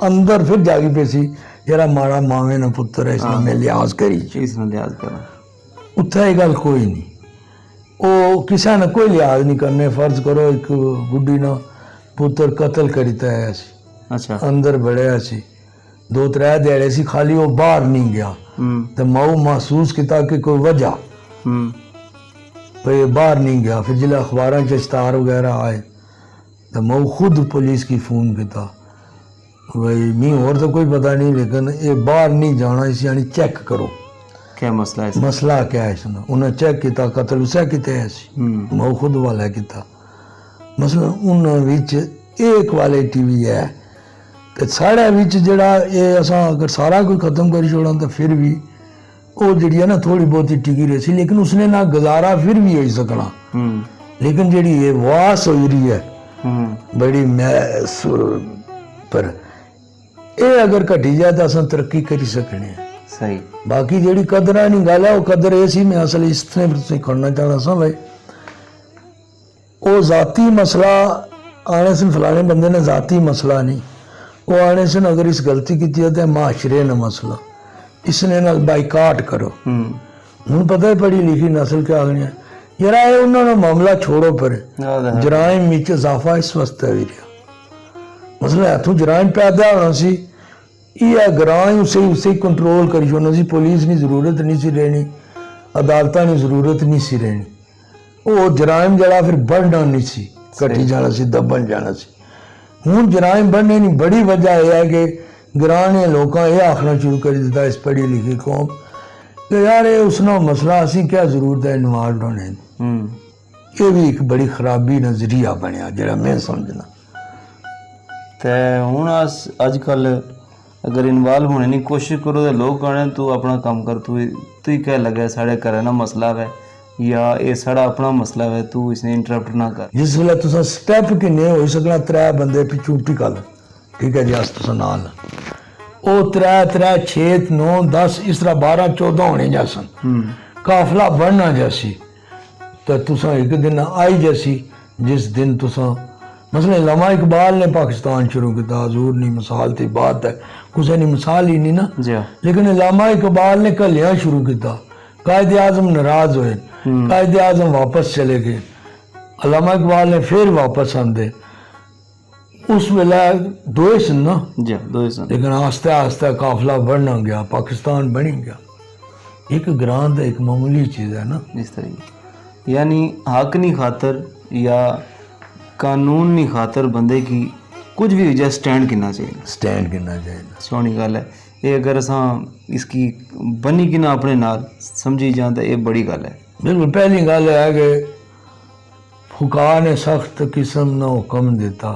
B: अंदर फिर जागी पे सी यार माड़ा मावे ना पुत्र है इसने मैं लिहाज करी
A: इसने लिहाज करा
B: उत्थे ये गल कोई नहीं वो किसी ने कोई लिहाज नहीं करने। फर्ज करो एक बुढ़ी ना पुत्र कतल करीता है
A: अच्छा
B: अंदर बड़े सी 2-3 दिहाड़े सी खाली वो बाहर नहीं गया तो माऊ महसूस किया कि कोई वजह भाई बाहर नहीं गया। फिर जिला अखबार च इश्तार वगैरह आए तो मैं खुद पुलिस की फ़ोन किया भाई मी और तो कोई पता नहीं लेकिन ये बाहर नहीं जाना इस यानी चेक करो
A: क्या मसला है
B: मसला क्या है इसने। उन्हें चेक किया कतल उसे किते है मैं खुद वाला किया। मसला उन्होंने एक क्वालिटी भी है कि साढ़े विच जड़ा ये असा अगर सारा कोई ख़त्म कर छोड़ा तो फिर भी वो जी है ना थोड़ी बहुत ही टिकी रही लेकिन उसने ना गुजारा फिर भी हो सकना। लेकिन जी ये वास हो रही है बड़ी मैस पर ये अगर घटी जाए तो अस तरक्की करी सकने
A: सही।
B: बाकी जी कदर नहीं गल है वो कदर ये सी मैं असल इसने करना चाहना सा भाई वो जाती मसला आने से फलाने बंदे ने जाती मसला नहीं वो आने से अगर इस गलती की है तो माशरे ने मसला इसने ना बाइकाट करो। हूँ पता है पढ़ी लिखी नस्ल क्या आखनी है यार ये उन्होंने मामला छोड़ो पर जराइम में इजाफा इस वास्ते भी रहा मसला इतों जराइम पैदा होना सी ये ग्रां उसे कंट्रोल करी छोड़ना सी। पुलिस की जरूरत नहीं सी रहनी अदालत की जरूरत नहीं सी रहनी वो जराइम जरा फिर बढ़ना नहीं सी घटी जाना सी दबन जाना सी। हूँ जराइम बढ़ने की बड़ी वजह यह है कि ग्रां ने लोग ये आखना शुरू कर दिता इस पढ़ी लिखी कौम कि यार ये उसना मसला असी क्या जरूरत है इन्वॉल्व होने। ये भी एक बड़ी खराबी नजरिया बनया जरा मैं समझना।
A: तो हूँ अजकल अगर इन्वॉल्व होने की कोशिश करो तो लोग कहने तू अपना काम कर तू क्या लगे साढ़े घर ना मसला है या ये साढ़ा अपना मसला है तू इसने इंटरप्ट ना कर।
B: जिस वे तुम स्टैप किन्ने हो सकना 3 बंदे पिछू टिका लो ठीक है जी अस तुस नाल वो 3 6 9 10 इस तरह 12-14 होने जैसन काफिला बढ़ना जैसी तो तुसा एक दिन आई जैसी जिस दिन तुसा मसला अल्लामा इकबाल ने पाकिस्तान शुरू किया हजूर नहीं मिसाल थी बात है कुछ नहीं मिसाल ही नहीं ना लेकिन अल्लामा इकबाल ने कलियां शुरू किया कायदे आजम नाराज हुए कायदे आजम वापस चले गए अल्लामा इकबाल ने फिर वापस आंदे उस वेला 2 सन ना लेकिन आस्ते आस्ते काफिला बढ़ना गया पाकिस्तान बनी गया। एक ग्रां तो एक मामूली चीज़ है ना
A: इस तरह यानी हक नहीं खातर या कानून नहीं खातर बंदे की कुछ भी वजह स्टैंड करना चाहिए सोहनी गल है ये अगर अस इसकी बनी कि ना अपने नाल समझी जाए तो ये बड़ी गल है।
B: बिल्कुल पहली गल है कि फुका ने सख्त किस्म ना हुक्म दिता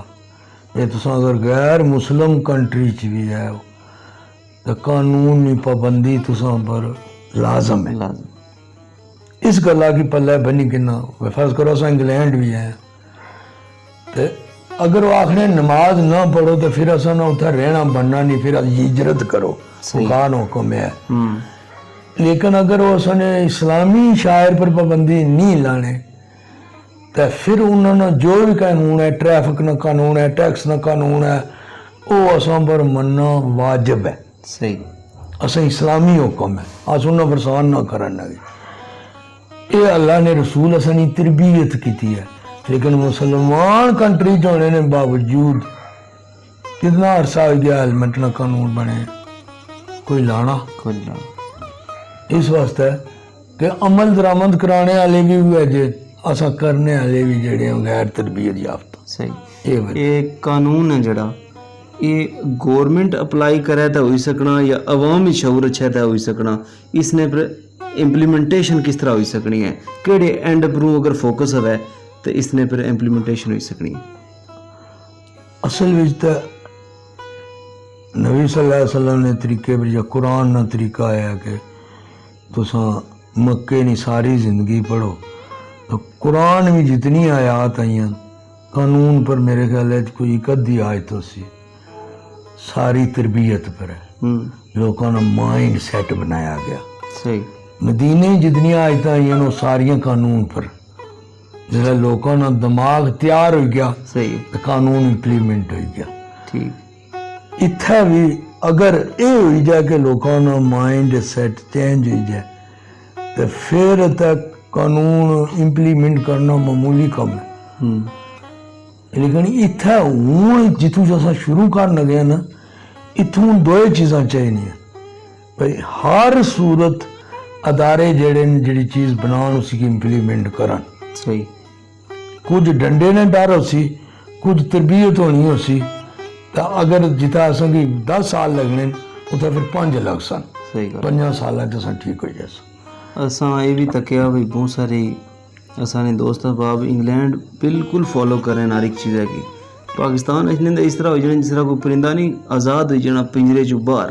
B: ये तुस अगर गैर मुस्लिम कंट्री च भी है तो कानूनी पाबंदी तुसा पर लाजम है इस गल्ला की पल्ले बनी कि ना फर्ज करो अस इंग्लैंड भी है तो अगर वो आखने नमाज ना पढ़ो तो फिर असा ना उधर रहना बनना नहीं फिर हिजरत करो फुकान हुक्म है। लेकिन अगर वो उसने इस्लामी शायर पर पाबंदी नहीं लाने तो फिर उन्होंने जो भी कानून है ट्रैफिक ना कानून है टैक्स ना कानून है वो असा पर मनना वाजिब है।
A: सही
B: असा इस्लामी हुक्म है अस उन्हें परेशान ना करना ये अल्लाह ने रसूल असनी तरबियत की है। लेकिन मुसलमान कंट्री च होने ने बावजूद कितना अरसा हो गया हेलमेट ना कानून बने कोई लाना इस वास्ते कि अमल दरामद कराने वाले भी हुए जे असा करने वाले भी जेड़े गैर तरबियत याफ्ता।
A: सही ये कानून है जड़ा ये गवर्नमेंट अप्लाई करे तो हो सकना या अवामी शऊर अच्छा तो हो सकना इसने पर इंप्लीमेंटेशन किस तरह हो सकनी है केड़े एंड पर अगर फोकस है तो इसने फिर इम्प्लीमेंटेशन हो सकनी है।
B: असल में तो नबी सल्लल्लाहु अलैहि वसल्लम ने तरीके पर या कुरान ना तरीका है कि तुसा मक्के की सारी जिंदगी पढ़ो तो कुरान में जितनी आयात आई कानून पर मेरे ख्याल है कोई एक अद्धी आयत सी, सारी तरबियत पर है। लोगों का माइंड सेट बनाया गया।
A: सही।
B: मदीने जितनी आयत आई वो सारिया कानून पर, जिसले लोगों का दिमाग तैयार हो गया,
A: सही,
B: तो कानून इंप्लीमेंट हो गया।
A: ठीक।
B: इत्थे भी अगर ये हो जाए कि लोगों का माइंड सेट चेंज हो जाए तो फिर तक कानून इंप्लीमेंट करना मामूली कम है। लेकिन इत्थे हूँ जितों अस शुरू कर लगे ना, इतों दो चीज़ां चाहिए भाई, हर सूरत अदारे जेड़े जी चीज़ बनान उसी की इंप्लीमेंट करन।
A: सही।
B: कुछ डंडे ने डर हो सी, कुछ तरबियत होनी हो सी, तो अगर जिता असेंगी 10 साल लगने उतना फिर 5 लग सन।
A: सही।
B: 5 साल ठीक हो जाए।
A: असां ये भी तकिया भाई बहुत सारे असाने दोस्त अहबाब इंग्लैंड बिल्कुल फॉलो करें हर एक चीज़ की। पाकिस्तान इसने इस तरह हो जाना जिस तरह कोई परिंदा नहीं आज़ाद हो जाना पिंजरे चो बाहर,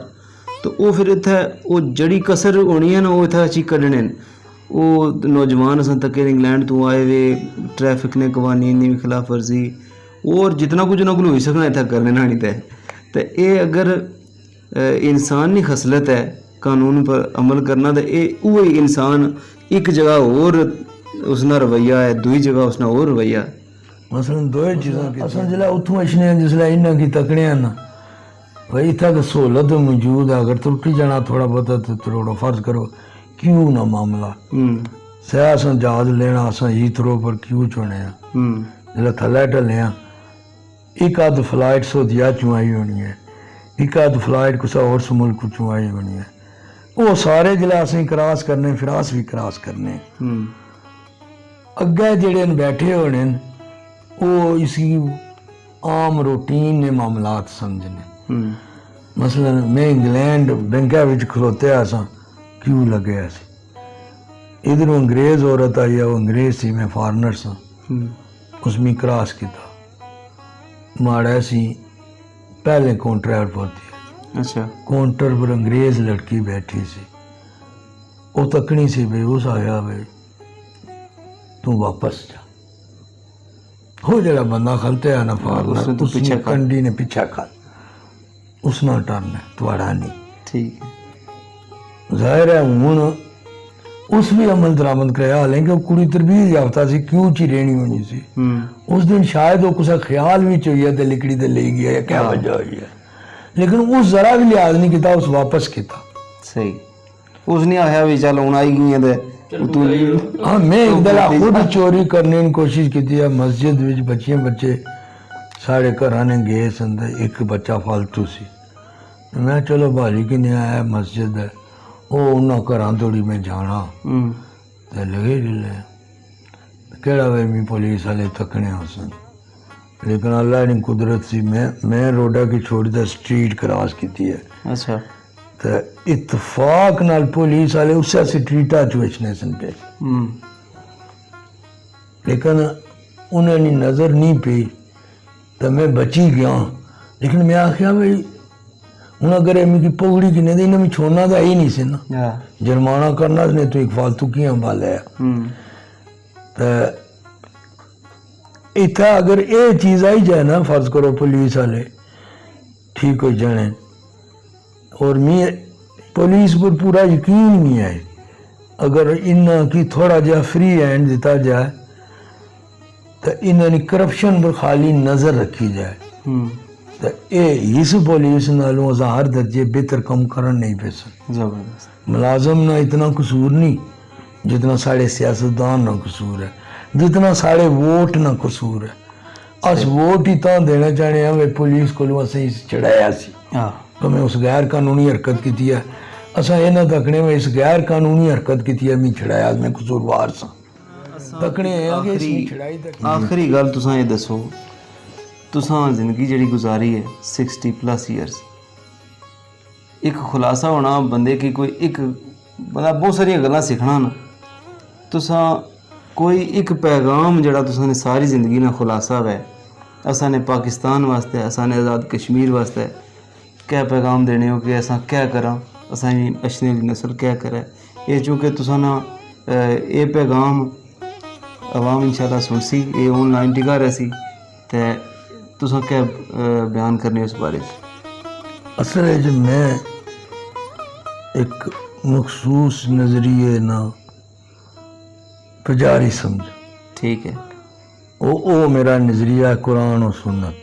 A: तो वो फिर इत्थे वो जड़ी कसर होनी है ना वो इत्थे अच्छी कड्ढने न। वो नौजवान असां तके इंग्लैंड तो आए वे ट्रैफिक ने कवानीन की खिलाफ वर्जी और जितना कुछ उन्होंने हो सकना इतना करने ना नहीं तो ये अगर इंसान की खसलत है कानून पर अमल करना, तो ये वो इंसान एक जगह और उसना रवैया है, दूई जगह उसना और रवैया।
B: मसलन दो चीज़ां असल जिसलै उत्थों अचने जिसलै इन्ना की तकने ना भाई इत्थै तो सहूलत मौजूद है, अगर त्रुटी जाना थोड़ा बहुत तो त्रोड़ो, फर्ज करो क्यों ना मामला सह अस जहाज लेना अस हीथरो पर क्यों चुने जिसलै थल्लै ढले एक अद्ध फ्लाइट सऊदिया चों आई होनी है, एक अद्ध फ्लाइट कुसै होर मुल्क चों आई होनी है, वो सारे जिसलै असें क्रॉस करने फिर अस भी क्रॉस करने। अग्गे जेड़े बैठे होने वो इसी आम रूटीन ने मामलात समझने। मसलन मैं इंग्लैंड बैंका विच खलोते असां क्यों लगे सी, इधरों अंग्रेज औरत आई है, वो अंग्रेज सी, मैं फॉरनर सा, उसमें क्रॉस किया माड़ा सी पहले काउंटर एयरपोर्ट थी। अच्छा। काउंटर पर अंग्रेज लड़की बैठी सी, वो तकनी सी भाई उस आया भाई तू वापस जा। हो जरा बंदा खलते है ना फॉरनर तो पीछे कंडी ने पीछे खा उसना टर्न है थोड़ा नहीं। ठीक है। जाहिर है हूँ उस भी अमल दरामद कराया, हालांकि कुड़ी तरबीयत याफ्ता सी क्यों ची रहनी होनी सी। उस दिन शायद वो कुछ ख्याल भी चाहिए तो लिकड़ी तो ले गया या क्या वजह हुई है, लेकिन उस जरा भी लिहाज नहीं किया, उस वापस किया। सही।
A: उसने आया भी चल हूँ आई गई है
B: हाँ मैं एक दला खुद चोरी करने की कोशिश की थी मस्जिद विच बच्चे साढ़े घर ने गए सन, एक बच्चा फालतू सी, मैं चलो भाजी कि नहीं आया मस्जिद है वो उन्होंने घर थोड़ी मैं जाना तो लगे जिले केड़ा वे मी पुलिस वाले तकने सन, लेकिन अल्लाह ने कुदरत सी मैं रोडा की छोड़ी तो स्ट्रीट क्रॉस की है। अच्छा। तो इतफाक नाल पुलिस वाले उस स्ट्रीटा चुचने सन पे, लेकिन उन्हें नज़र नहीं पी तो मैं बची गया। लेकिन मैं आख्या भाई हूँ अगर मिगी पगड़ी किन्ने तो इन्हें छोड़ना तो ही नहीं सी ना, जुर्माना करना ने तो एक फालतू किया बालिया। तो इतना अगर ये चीज़ आई जाए ना फर्ज करो पुलिस वाले ठीक हो जाने और मैं पुलिस पर पूरा यकीन नहीं है, अगर इन्हें की थोड़ा जहा फ्री हैंड दिता जाए तो इन्हें करप्शन पर खाली नज़र रखी जाए तो ये इस पुलिस नालों हर दर्जे बेहतर कम करन नहीं पे सकते। मुलाजम ना इतना कसूर नहीं जितना साढ़े सियासतदान ना कसूर है, जितना साढ़े वोट ना कसूर है। अस वोट ही तो देना चाहते हैं वे पुलिस को असें चढ़ाया सी तो मैं उस गैर कानूनी हरकत की है, असा इन्हें तकने में इस गैर कानूनी हरकत की है मैं छड़ाया मैं कसूरवार सा तकने
A: आखिरी गल तुसां ये दसो तुसां जिंदगी जड़ी गुजारी है 60+ ईयर्स, एक खुलासा होना बंदे की कोई एक बंदा बहुत सारी गल्लां सीखना ना, तुसां कोई एक पैगाम जड़ा तुसां ने सारी जिंदगी ना खुलासा है असा ने पाकिस्तान वास्ते असा ने आज़ाद कश्मीर वास्ते क्या पैगाम देने हो कि असा क्या करा असानी अशने नस्ल क्या करे, ये चूँकि तुसा ना ये पैगाम अवाम इंशाल्लाह सुनसी ये ऑनलाइन टिका रहसी ते तुसां क्या बयान करने उस बारे च?
B: असल है जो मैं एक मखसूस नज़रिए ना पुजारी समझ,
A: ठीक है।
B: वो मेरा नज़रिया है कुरान और सुन्नत।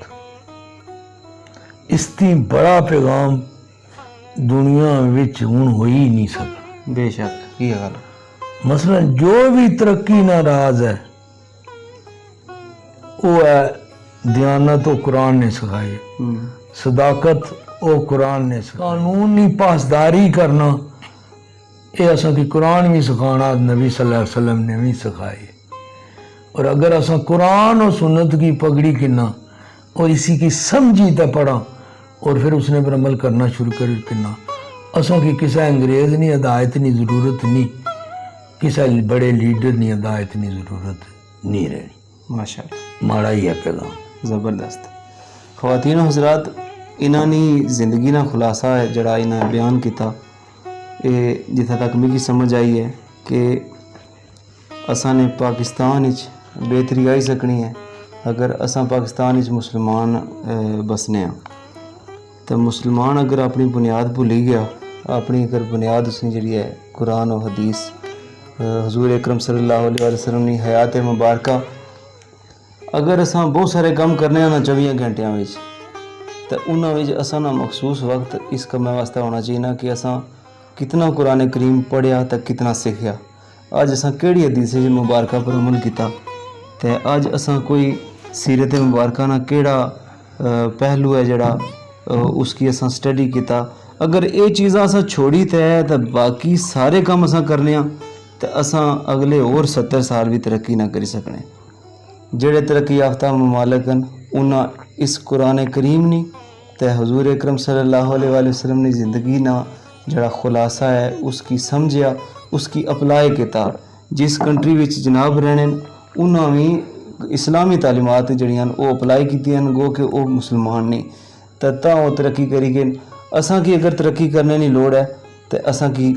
B: इसती बड़ा पैगाम दुनिया विच हुण हो ही नहीं सकता।
A: बेशक ये गल
B: मसलन जो भी तरक्की नाराज है वो है दयानत वो कुरान ने सिखाई, सदाकत वो कुरान ने सिखाई, कानूनी पासदारी करना ये असा की कुरान भी सिखाना नबी सल्लल्लाहु अलैहि वसल्लम ने भी सिखाई। और अगर असा कुरान और सुन्नत की पगड़ी किना और इसी की समझी तो पढ़ा और फिर उसने पर अमल करना शुरू कर किना, असा की किसी अंग्रेज की हदायत की ज़रूरत नहीं, किसी बड़े लीडर की हदायत की ज़रूरत नहीं रहनी।
A: माशाअल्लाह,
B: माड़ा ही है पैगाम।
A: ज़बरदस्त। ख़वातीन हज़रात, इन्हां ज़िंदगी ना खुलासा है जड़ा इन्हें बयान किया, ये जिथे तक मिगी समझ आई है कि असा ने पाकिस्तान विच बेहतरी आई सकनी है अगर असा पाकिस्तान विच मुसलमान बसने आ। तो मुसलमान अगर अपनी बुनियाद भुली गया, अपनी अगर बुनियाद उसने जी है कुरान और हदीस, हुजूर अकरम सल्लल्लाहु अलैहि वसल्लम की हयात मुबारक, अगर असा बहुत सारे काम करने ना 24 घंटिया में, तो उन्होंने असा ना मखसूस वक्त इस कम वास्ते होना चाहिए ना कि असा कितना कुरान करीम पढ़िया तो कितना सीखिया, अज असा केड़ी हदीस मुबारक पर अमल किया, तो अज असा कोई सीरत मुबारक ना केड़ा पहलू है जड़ा उसकी असा स्टडी किया। अगर ये चीज़ां असा छोड़ी तो बाकी सारे काम असा करने तो असा अगले और 70 साल भी तरक्की ना करी सकने। जेड़े तरक्की याफ्ता ममालिक उन्हें इस कुरान करीम नी तो हुजूर अकरम सल्लल्लाहु अलैहि वसल्लम ने ज़िंदगी ना जड़ा खुलासा है उसकी समझिया, उसकी अप्लाई किया। जिस कंट्री विच जनाब रहने उन्होंने भी इस्लामी तालीमात जड़ियां वो अप्लाई कीतियां गो कि वो मुसलमान नहीं तत्ता वो तरक्की करी गए। असा की अगर तरक्की करने की लोड़ है तो असा की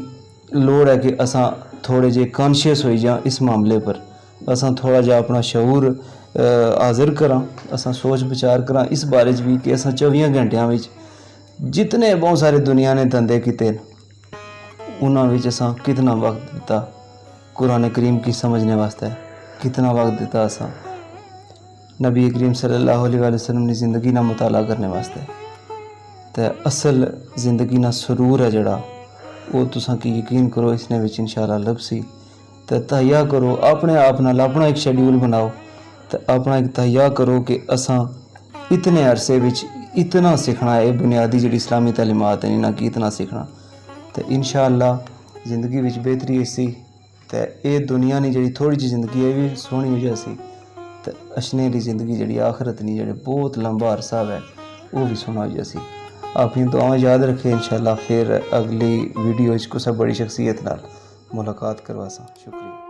A: लोड़ है कि असा थोड़े जे कॉन्शियस हो जा इस मामले पर, असा थोड़ा जा अपना शऊर हाजिर करा, असा सोच विचार करा इस बारे भी कि असा 24 घंटिया में जितने बहुत सारे दुनिया ने धंधे किते उन्होंने असा कितना वक्त दिता कुरान करीम की समझने वास्ते, कितना वक्त दिता असा नबी करीम सल्लल्लाहु अलैहि वसल्लम की ज़िंदगी ना मुताला करने वास्ते। तो असल ज़िंदगी ना सुरूर है जड़ा वो तुसां की यकीन करो इसने विच इंशाअल्लाह लभसी। तो तहिया करो अपने आप नाल अपना एक शेड्यूल बनाओ, तो अपना एक तहिया करो कि असा इतने अरसे विच इतना सीखना है, बुनियादी जी इस्लामी तालीमात है इन्हां की इतना सीखना, तो इंशाअल्लाह ज़िंदगी विच बेहतरी इसी। तो ये दुनिया की जी थोड़ी जी ज़िंदगी है भी सोहनी हो जासी, तो अशनेरी ज़िंदगी जी आखरत नहीं जी बहुत लंबा अरसा है वो भी सोहना हो जासी। अपनी दुआएं याद रखें, इंशाअल्लाह फिर अगली वीडियो कुछ बड़ी शख्सियत नाल मुलाकात करवासा। शुक्रिया।